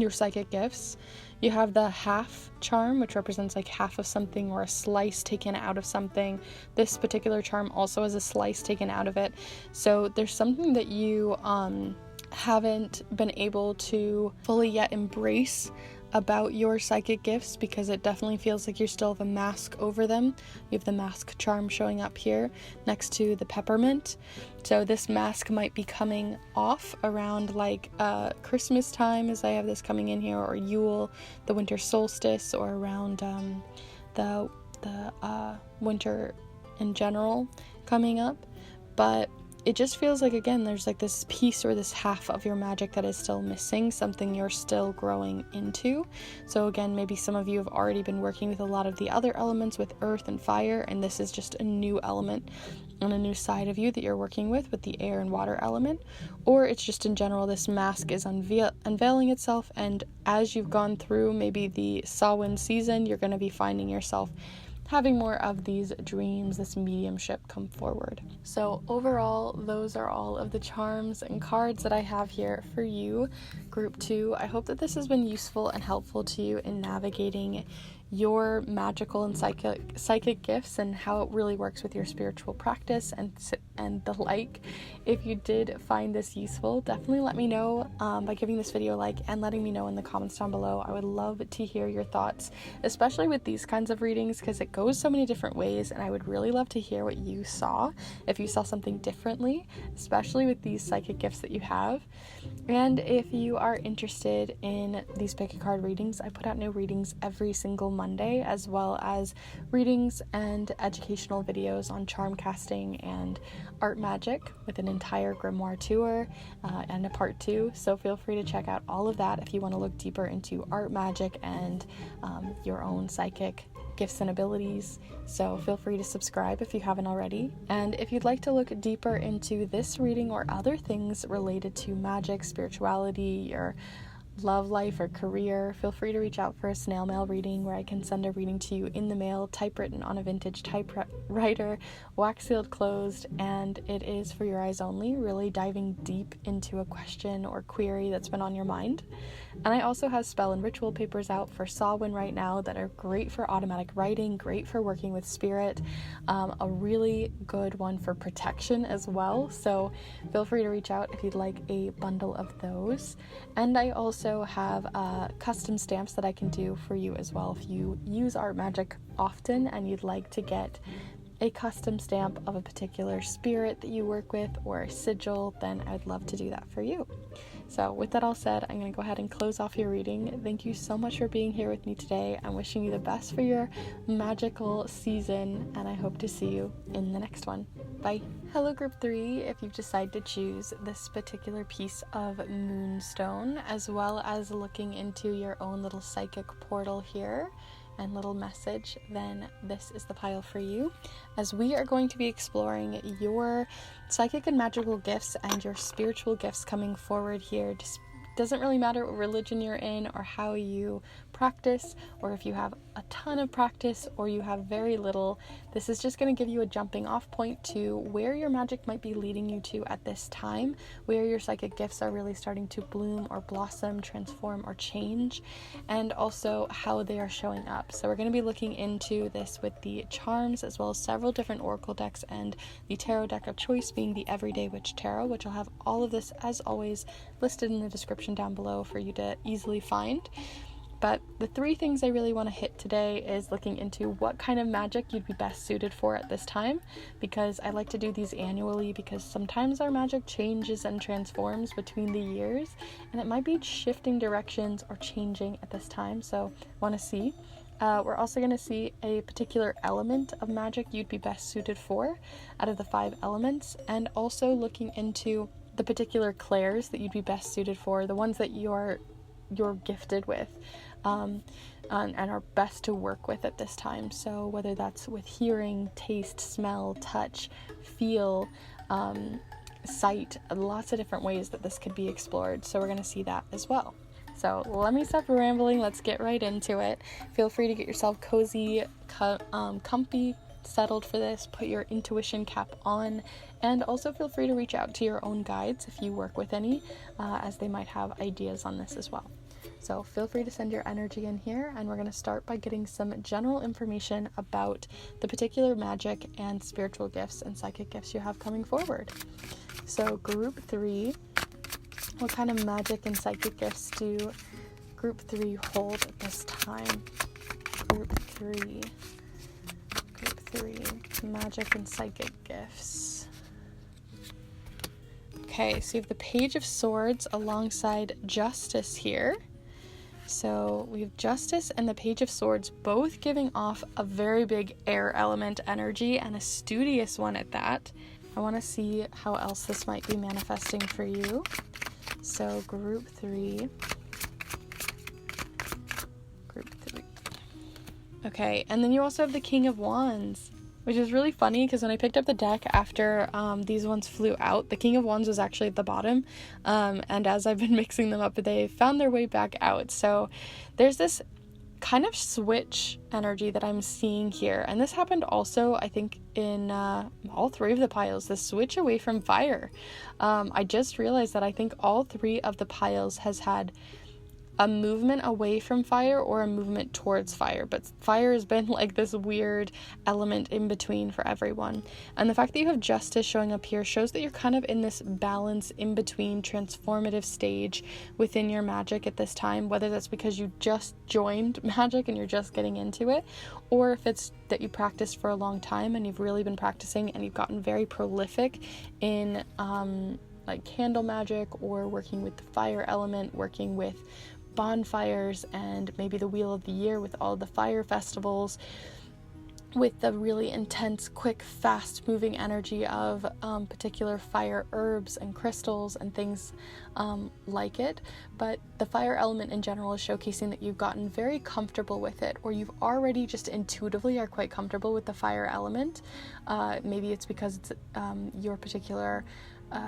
S1: psychic gifts. You have the half charm, which represents like half of something or a slice taken out of something. This particular charm also has a slice taken out of it. So there's something that you haven't been able to fully yet embrace about your psychic gifts, because it definitely feels like you still have a mask over them. You have the mask charm showing up here next to the peppermint. So this mask might be coming off around like Christmas time, as I have this coming in here, or Yule, the winter solstice, or around the winter in general coming up. But it just feels like, again, there's like this piece or this half of your magic that is still missing, something you're still growing into. So again, maybe some of you have already been working with a lot of the other elements with earth and fire, and this is just a new element and a new side of you that you're working with the air and water element. Or it's just in general, this mask is unveiling itself, and as you've gone through maybe the Samhain season, you're going to be finding yourself having more of these dreams, this mediumship come forward. So overall, those are all of the charms and cards that I have here for you, group 2. I hope that this has been useful and helpful to you in navigating your magical and psychic gifts and how it really works with your spiritual practice and the like. If you did find this useful, definitely let me know by giving this video a like and letting me know in the comments down below. I would love to hear your thoughts, especially with these kinds of readings, because it goes so many different ways, and I would really love to hear what you saw, if you saw something differently, especially with these psychic gifts that you have. And if you are interested in these PickACard readings, I put out new readings every single Monday, as well as readings and educational videos on charm casting and art magic with an entire grimoire tour and a part 2. So feel free to check out all of that if you want to look deeper into art magic and your own psychic gifts and abilities. So feel free to subscribe if you haven't already. And if you'd like to look deeper into this reading or other things related to magic, spirituality, your love life or career, feel free to reach out for a snail mail reading where I can send a reading to you in the mail, typewritten on a vintage typewriter, wax sealed closed, and it is for your eyes only, really diving deep into a question or query that's been on your mind. And I also have spell and ritual papers out for Samhain right now that are great for automatic writing, great for working with spirit, a really good one for protection as well. So feel free to reach out if you'd like a bundle of those. And I also have custom stamps that I can do for you as well. If you use Art Magic often and you'd like to get a custom stamp of a particular spirit that you work with or a sigil, then I'd love to do that for you. So with that all said, I'm going to go ahead and close off your reading. Thank you so much for being here with me today. I'm wishing you the best for your magical season, and I hope to see you in the next one. Bye. Hello group 3, if you've decided to choose this particular piece of Moonstone, as well as looking into your own little psychic portal here and little message, then this is the pile for you, as we are going to be exploring your psychic and magical gifts and your spiritual gifts coming forward here. Just doesn't really matter what religion you're in or how you practice, or if you have a ton of practice or you have very little. This is just going to give you a jumping off point to where your magic might be leading you to at this time, where your psychic gifts are really starting to bloom or blossom, transform or change, and also how they are showing up. So we're going to be looking into this with the charms, as well as several different oracle decks, and the tarot deck of choice being the Everyday Witch Tarot, which I'll have all of this as always listed in the description down below for you to easily find. But the 3 things I really want to hit today is looking into what kind of magic you'd be best suited for at this time, because I like to do these annually, because sometimes our magic changes and transforms between the years, and it might be shifting directions or changing at this time. So want to see. We're also going to see a particular element of magic you'd be best suited for out of the 5 elements, and also looking into the particular clairs that you'd be best suited for, the ones that you're gifted with, and are best to work with at this time. So whether that's with hearing, taste, smell, touch, feel, sight, lots of different ways that this could be explored. So we're going to see that as well. So let me stop rambling. Let's get right into it. Feel free to get yourself cozy, comfy, settled for this. Put your intuition cap on, and also feel free to reach out to your own guides if you work with any, as they might have ideas on this as well. So feel free to send your energy in here, and we're going to start by getting some general information about the particular magic and spiritual gifts and psychic gifts you have coming forward. So group 3, what kind of magic and psychic gifts do group 3 hold at this time? Group 3, magic and psychic gifts. Okay, so you have the Page of Swords alongside Justice here. So we have Justice and the Page of Swords both giving off a very big air element energy, and a studious one at that. I want to see how else this might be manifesting for you. So group 3. Okay, and then you also have the King of Wands, which is really funny because when I picked up the deck after these ones flew out, the King of Wands was actually at the bottom, and as I've been mixing them up, they found their way back out. So there's this kind of switch energy that I'm seeing here, and this happened also, I think, in all 3 of the piles, the switch away from fire. I just realized that I think all 3 of the piles has had a movement away from fire or a movement towards fire, but fire has been like this weird element in between for everyone. And the fact that you have Justice showing up here shows that you're kind of in this balance in between transformative stage within your magic at this time, whether that's because you just joined magic and you're just getting into it, or if it's that you practiced for a long time and you've really been practicing and you've gotten very prolific in like candle magic, or working with the fire element, working with bonfires, and maybe the Wheel of the Year with all the fire festivals, with the really intense, quick, fast-moving energy of particular fire herbs and crystals and things like it. But the fire element in general is showcasing that you've gotten very comfortable with it, or you've already just intuitively are quite comfortable with the fire element. Maybe it's because it's your particular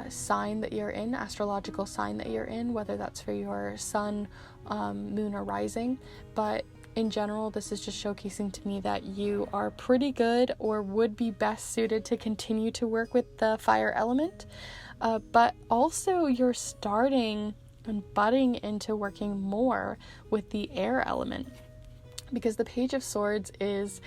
S1: sign that you're in, astrological sign that you're in, whether that's for your sun, moon, or rising. But in general, this is just showcasing to me that you are pretty good or would be best suited to continue to work with the fire element. But also you're starting and butting into working more with the air element, because the Page of Swords is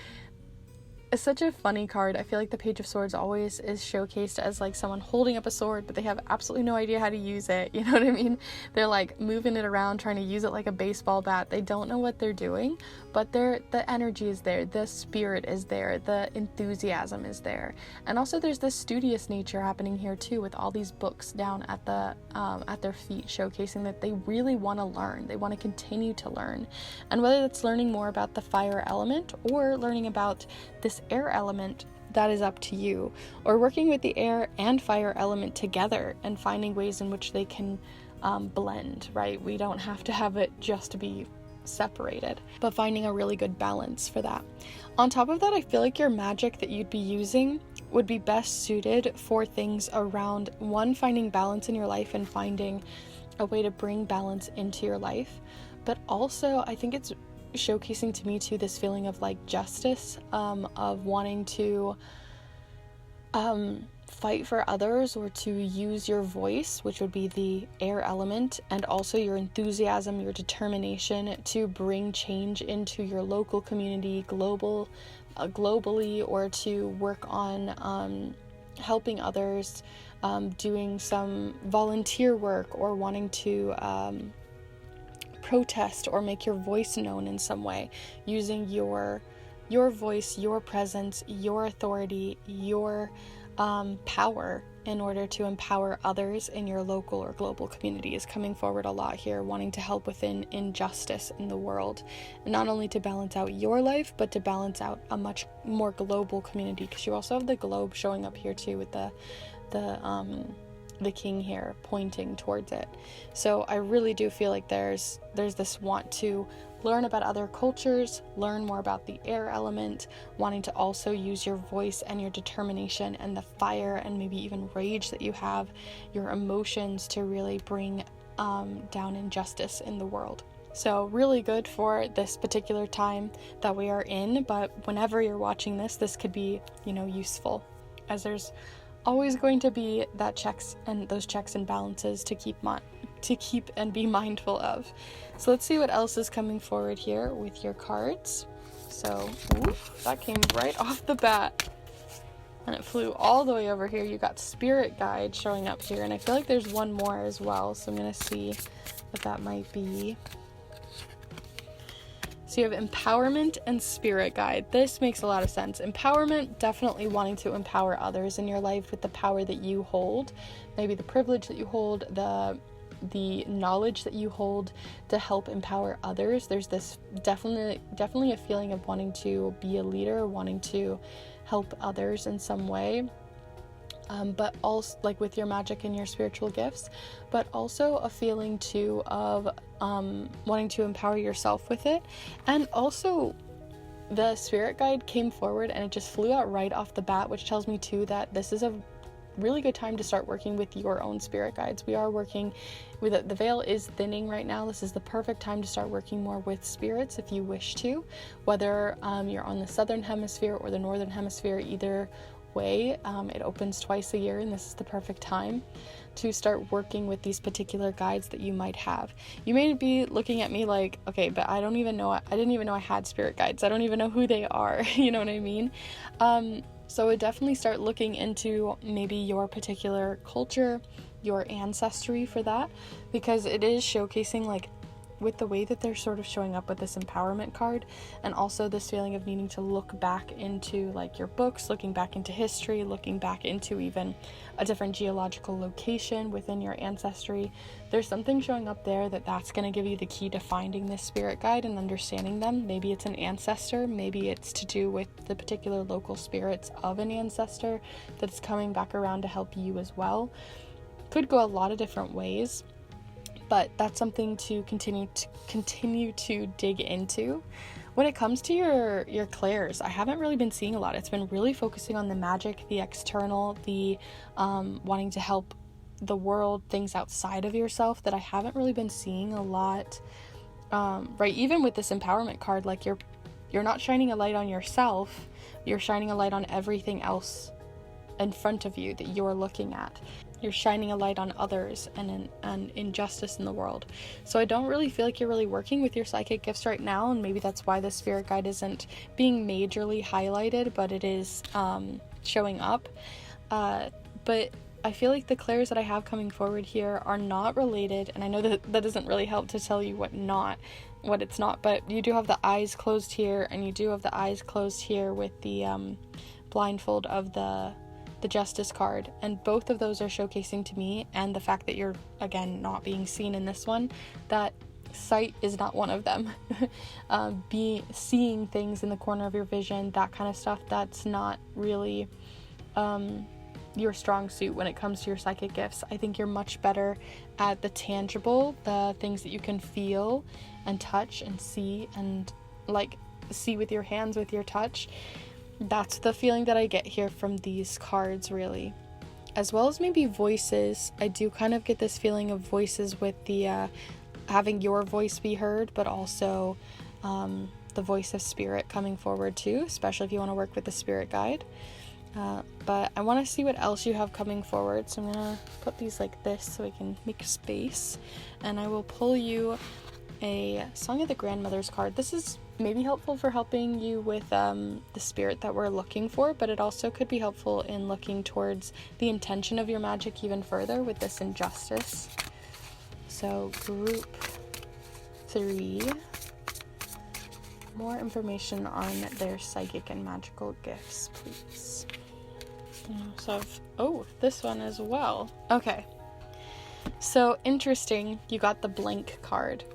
S1: such a funny card. I feel like the Page of Swords always is showcased as like someone holding up a sword, but they have absolutely no idea how to use it. You know what I mean? They're like moving it around, trying to use it like a baseball bat. They don't know what they're doing, but the energy is there, the spirit is there, the enthusiasm is there. And also there's this studious nature happening here too, with all these books down at their feet, showcasing that they really want to learn. They want to continue to learn. And whether that's learning more about the fire element or learning about this air element, that is up to you, or working with the air and fire element together and finding ways in which they can blend, right? We don't have to have it just to be separated, but finding a really good balance for that. On top of that, I feel like your magic that you'd be using would be best suited for things around, one, finding balance in your life and finding a way to bring balance into your life, but also I think it's showcasing to me too this feeling of like justice, of wanting to fight for others, or to use your voice, which would be the air element, and also your enthusiasm, your determination to bring change into your local community, globally, or to work on helping others, doing some volunteer work, or wanting to protest or make your voice known in some way, using your voice, your presence, your authority, your power in order to empower others in your local or global community is coming forward a lot here, wanting to help within injustice in the world, and not only to balance out your life, but to balance out a much more global community, because you also have the globe showing up here too, with the king here pointing towards it. So I really do feel like there's this want to learn about other cultures, learn more about the air element, wanting to also use your voice and your determination and the fire and maybe even rage that you have, your emotions, to really bring down injustice in the world. So really good for this particular time that we are in, but whenever you're watching this could be, useful, as there's always going to be those checks and balances to keep and be mindful of. So let's see what else is coming forward here with your cards. So that came right off the bat, and it flew all the way over here. You got Spirit Guide showing up here, and I feel like there's one more as well, so I'm gonna see what that might be. So you have Empowerment and Spirit Guide. This makes a lot of sense. Empowerment, definitely wanting to empower others in your life with the power that you hold, maybe the privilege that you hold, the knowledge that you hold to help empower others. There's this definitely a feeling of wanting to be a leader, wanting to help others in some way. But also like with your magic and your spiritual gifts, but also a feeling too of wanting to empower yourself with it. And also the Spirit Guide came forward and it just flew out right off the bat, which tells me too that this is a really good time to start working with your own spirit guides. We are working with it. The veil is thinning right now. This is the perfect time to start working more with spirits if you wish to, whether you're on the southern hemisphere or the northern hemisphere. Either way, it opens twice a year, and this is the perfect time to start working with these particular guides that you might have. You may be looking at me like, okay, but I didn't even know I had spirit guides. I don't even know who they are. You know what I mean? So I would definitely start looking into maybe your particular culture, your ancestry for that, because it is showcasing, like, with the way that they're sort of showing up with this empowerment card, and also this feeling of needing to look back into like your books, looking back into history, looking back into even a different geological location within your ancestry. There's something showing up there that's going to give you the key to finding this spirit guide and understanding them. Maybe it's an ancestor, maybe it's to do with the particular local spirits of an ancestor that's coming back around to help you as well. Could go a lot of different ways, but that's something to continue to dig into. When it comes to your clairs, I haven't really been seeing a lot. It's been really focusing on the magic, the external, the wanting to help the world, things outside of yourself that I haven't really been seeing a lot, right? Even with this empowerment card, like you're not shining a light on yourself, you're shining a light on everything else in front of you that you're looking at. You're shining a light on others and injustice in the world. So I don't really feel like you're really working with your psychic gifts right now, and maybe that's why the spirit guide isn't being majorly highlighted, but it is showing up. But I feel like the clairs that I have coming forward here are not related, and I know that doesn't really help to tell you what it's not, but you do have the eyes closed here, and you do have the eyes closed here with the blindfold of the Justice card, and both of those are showcasing to me, and the fact that you're again not being seen in this one, that sight is not one of them. Seeing things in the corner of your vision, that kind of stuff, that's not really your strong suit when it comes to your psychic gifts. I think you're much better at the tangible, the things that you can feel and touch and see, and like see with your hands, with your touch. That's the feeling that I get here from these cards, really. As well as maybe voices. I do kind of get this feeling of voices with the having your voice be heard, but also the voice of spirit coming forward too, especially if you want to work with the spirit guide. But I want to see what else you have coming forward, so I'm gonna put these like this so I can make space, and I will pull you a Song of the Grandmothers card. This is maybe helpful for helping you with the spirit that we're looking for, but it also could be helpful in looking towards the intention of your magic even further with this injustice. So group 3, more information on their psychic and magical gifts, please. So this one as well. Okay, so interesting, you got the blank card.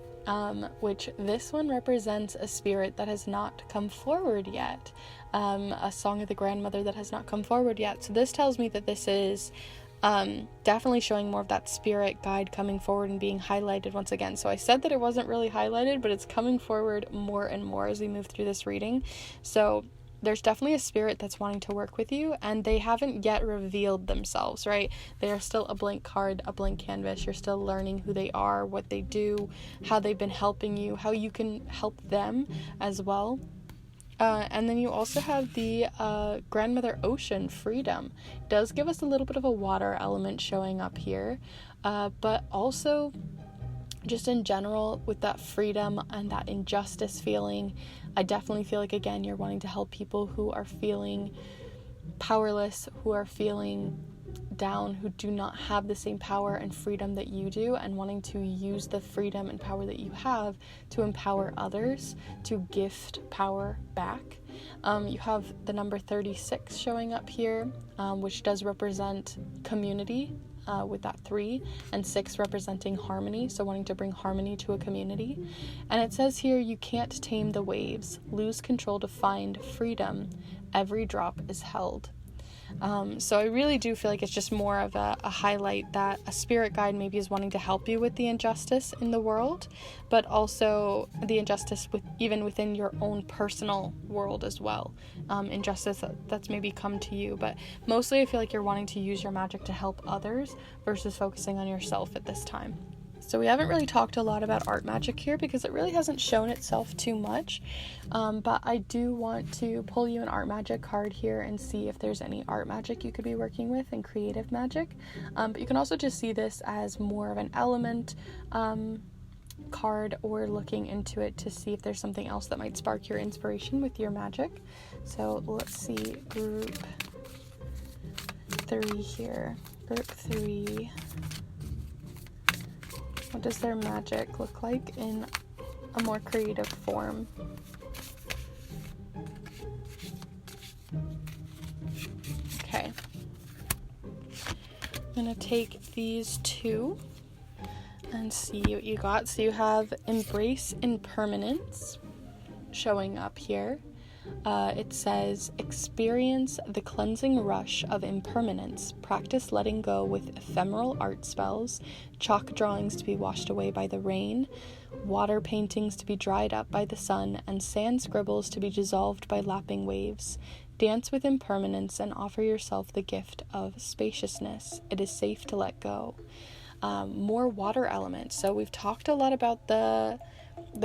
S1: Which this one represents a spirit that has not come forward yet, a Song of the Grandmother that has not come forward yet. So this tells me that this is definitely showing more of that spirit guide coming forward and being highlighted once again. So I said that it wasn't really highlighted, but it's coming forward more and more as we move through this reading. So there's definitely a spirit that's wanting to work with you, and they haven't yet revealed themselves, right? They are still a blank card, a blank canvas. You're still learning who they are, what they do, how they've been helping you, how you can help them as well. And then you also have the Grandmother Ocean, Freedom. It does give us a little bit of a water element showing up here, but also just in general with that freedom and that injustice feeling. I definitely feel like, again, you're wanting to help people who are feeling powerless, who are feeling down, who do not have the same power and freedom that you do, and wanting to use the freedom and power that you have to empower others, to gift power back. You have the number 36 showing up here, which does represent community, with that 3, and 6 representing harmony, so wanting to bring harmony to a community. And it says here, you can't tame the waves, lose control to find freedom, every drop is held. So I really do feel like it's just more of a highlight that a spirit guide maybe is wanting to help you with the injustice in the world, but also the injustice even within your own personal world as well. Injustice that's maybe come to you, but mostly I feel like you're wanting to use your magic to help others versus focusing on yourself at this time. So we haven't really talked a lot about art magic here because it really hasn't shown itself too much, but I do want to pull you an art magic card here and see if there's any art magic you could be working with and creative magic, but you can also just see this as more of an element card, or looking into it to see if there's something else that might spark your inspiration with your magic. So let's see, group 3 here. Group 3. What does their magic look like in a more creative form? Okay. I'm gonna take these 2 and see what you got. So you have Embrace Impermanence showing up here. It says, experience the cleansing rush of impermanence. Practice letting go with ephemeral art spells, chalk drawings to be washed away by the rain, water paintings to be dried up by the sun, and sand scribbles to be dissolved by lapping waves. Dance with impermanence and offer yourself the gift of spaciousness. It is safe to let go. More water elements. So we've talked a lot about the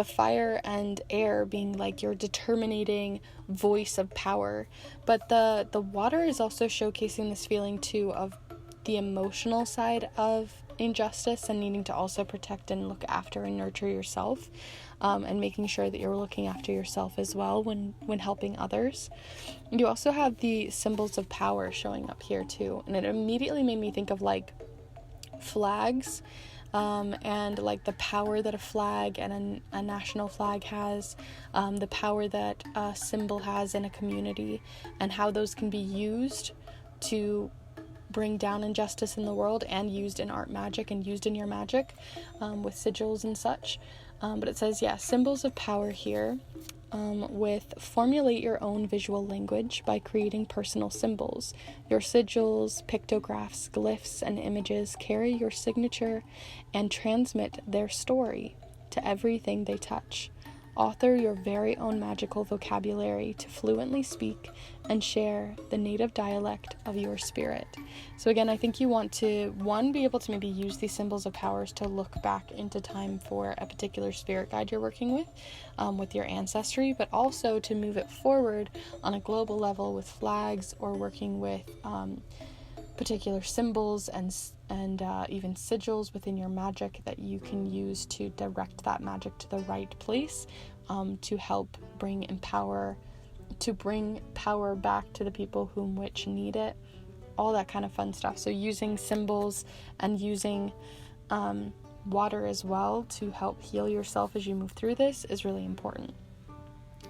S1: fire and air being like your determining voice of power, but the water is also showcasing this feeling too of the emotional side of injustice and needing to also protect and look after and nurture yourself, and making sure that you're looking after yourself as well when helping others. You also have the symbols of power showing up here too, and it immediately made me think of like flags, and like the power that a flag and a national flag has, the power that a symbol has in a community, and how those can be used to bring down injustice in the world, and used in art magic and used in your magic, with sigils and such. But it says, symbols of power here, with formulate your own visual language by creating personal symbols. Your sigils, pictographs, glyphs, and images carry your signature and transmit their story to everything they touch. Author your very own magical vocabulary to fluently speak and share the native dialect of your spirit. So again, I think you want to, one, be able to maybe use these symbols of powers to look back into time for a particular spirit guide you're working with your ancestry, but also to move it forward on a global level with flags, or working with particular symbols and even sigils within your magic that you can use to direct that magic to the right place, to help bring power back to the people which need it, all that kind of fun stuff. So using symbols and using water as well to help heal yourself as you move through this is really important.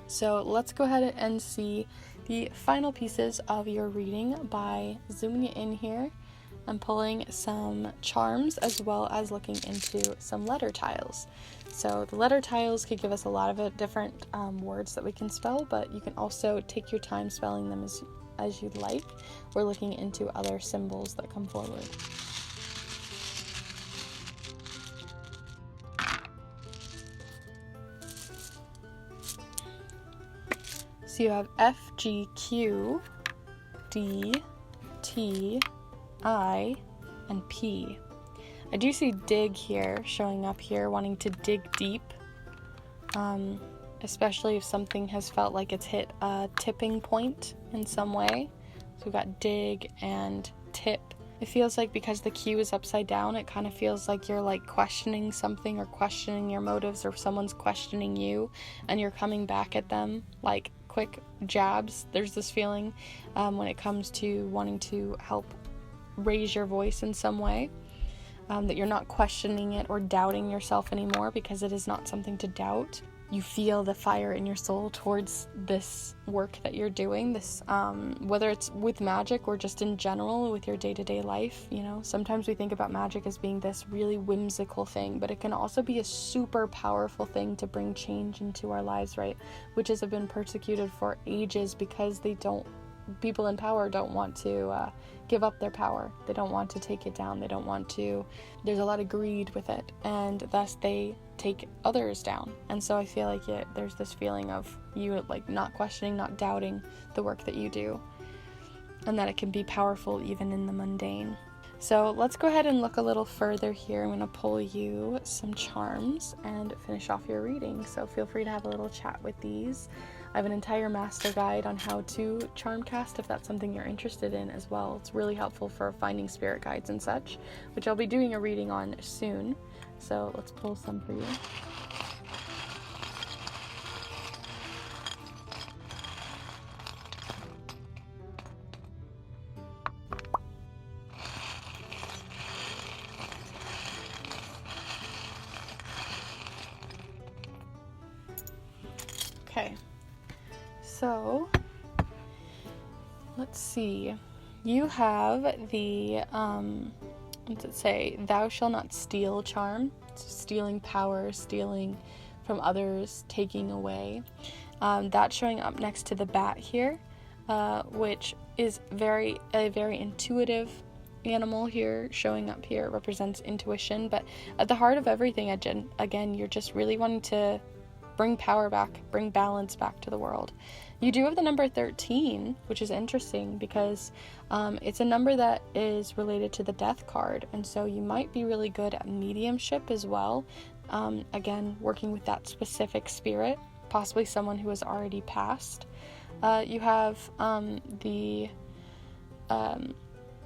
S1: So let's go ahead and see the final pieces of your reading by zooming in here and pulling some charms, as well as looking into some letter tiles. So the letter tiles could give us a lot of different words that we can spell, but you can also take your time spelling them as you'd like. We're looking into other symbols that come forward. So you have F, G, Q, D, T, I, and P. I do see dig here showing up here, wanting to dig deep, especially if something has felt like it's hit a tipping point in some way. So we've got dig and tip. It feels like because the Q is upside down, it kind of feels like you're like questioning something, or questioning your motives, or someone's questioning you and you're coming back at them like quick jabs. There's this feeling when it comes to wanting to help raise your voice in some way, that you're not questioning it or doubting yourself anymore, because it is not something to doubt. You feel the fire in your soul towards this work that you're doing, this whether it's with magic or just in general with your day-to-day life. You know, sometimes we think about magic as being this really whimsical thing, but it can also be a super powerful thing to bring change into our lives, right? Witches have been persecuted for ages because people in power don't want to give up their power. They don't want to take it down. There's a lot of greed with it, and thus they take others down. And so I feel like there's this feeling of you like not questioning, not doubting the work that you do, and that it can be powerful even in the mundane. So let's go ahead and look a little further here. I'm going to pull you some charms and finish off your reading. So feel free to have a little chat with these. I have an entire master guide on how to charm cast if that's something you're interested in as well. It's really helpful for finding spirit guides and such, which I'll be doing a reading on soon. So let's pull some for you. Okay. So, let's see. You have the, what's it say? Thou shalt not steal charm. So stealing power, stealing from others, taking away. That's showing up next to the bat here, which is a very intuitive animal here, showing up here. It represents intuition, but at the heart of everything, again, you're just really wanting to bring power back, bring balance back to the world. You do have the number 13, which is interesting because it's a number that is related to the death card, and so you might be really good at mediumship as well. Again, working with that specific spirit, possibly someone who has already passed. You have the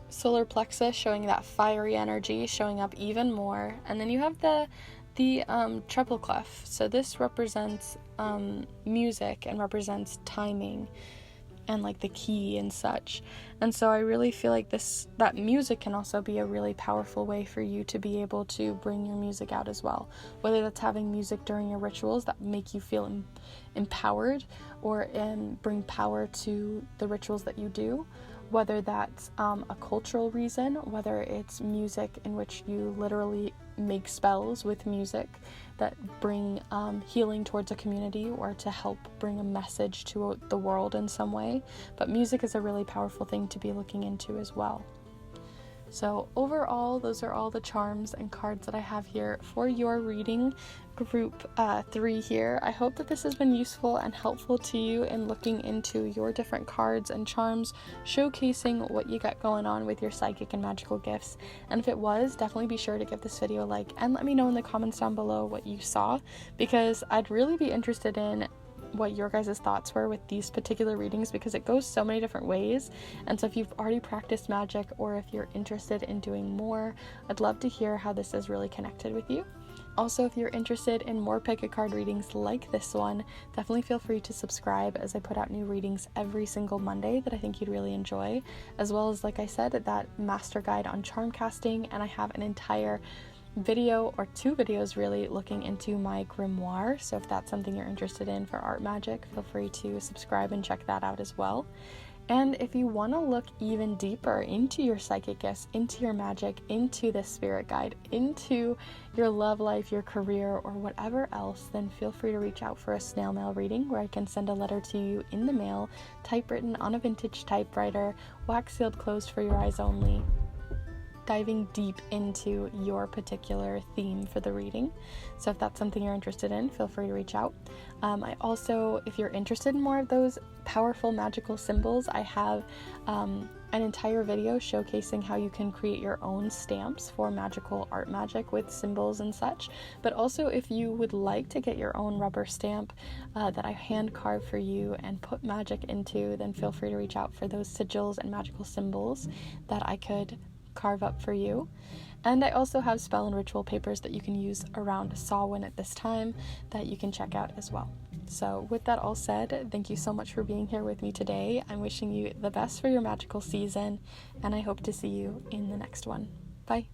S1: solar plexus showing that fiery energy showing up even more, and then you have the treble clef. So this represents music and represents timing and like the key and such. And so I really feel like that music can also be a really powerful way for you to be able to bring your music out as well, whether that's having music during your rituals that make you feel empowered or bring power to the rituals that you do, whether that's a cultural reason, whether it's music in which you literally make spells with music that bring healing towards a community or to help bring a message to the world in some way. But music is a really powerful thing to be looking into as well. So overall, those are all the charms and cards that I have here for your reading group 3 here. I hope that this has been useful and helpful to you in looking into your different cards and charms, showcasing what you got going on with your psychic and magical gifts. And if it was, definitely be sure to give this video a like and let me know in the comments down below what you saw, because I'd really be interested in what your guys' thoughts were with these particular readings, because it goes so many different ways. And so if you've already practiced magic or if you're interested in doing more, I'd love to hear how this is really connected with you. Also, if you're interested in more PickACard readings like this one, definitely feel free to subscribe, as I put out new readings every single Monday that I think you'd really enjoy, as well as, like I said, that master guide on charm casting, and I have an entire video, or 2 videos really, looking into my grimoire. So if that's something you're interested in for art magic, feel free to subscribe and check that out as well. And if you want to look even deeper into your psychic gifts, into your magic, into this spirit guide, into your love life, your career, or whatever else, then feel free to reach out for a snail mail reading where I can send a letter to you in the mail, typewritten on a vintage typewriter, wax sealed closed for your eyes only, diving deep into your particular theme for the reading. So if that's something you're interested in, feel free to reach out. I also, if you're interested in more of those powerful magical symbols, I have an entire video showcasing how you can create your own stamps for magical art magic with symbols and such. But also, if you would like to get your own rubber stamp that I hand carve for you and put magic into, then feel free to reach out for those sigils and magical symbols that I could carve up for you. And I also have spell and ritual papers that you can use around Samhain at this time that you can check out as well. So with that all said, thank you so much for being here with me today. I'm wishing you the best for your magical season, and I hope to see you in the next one. Bye.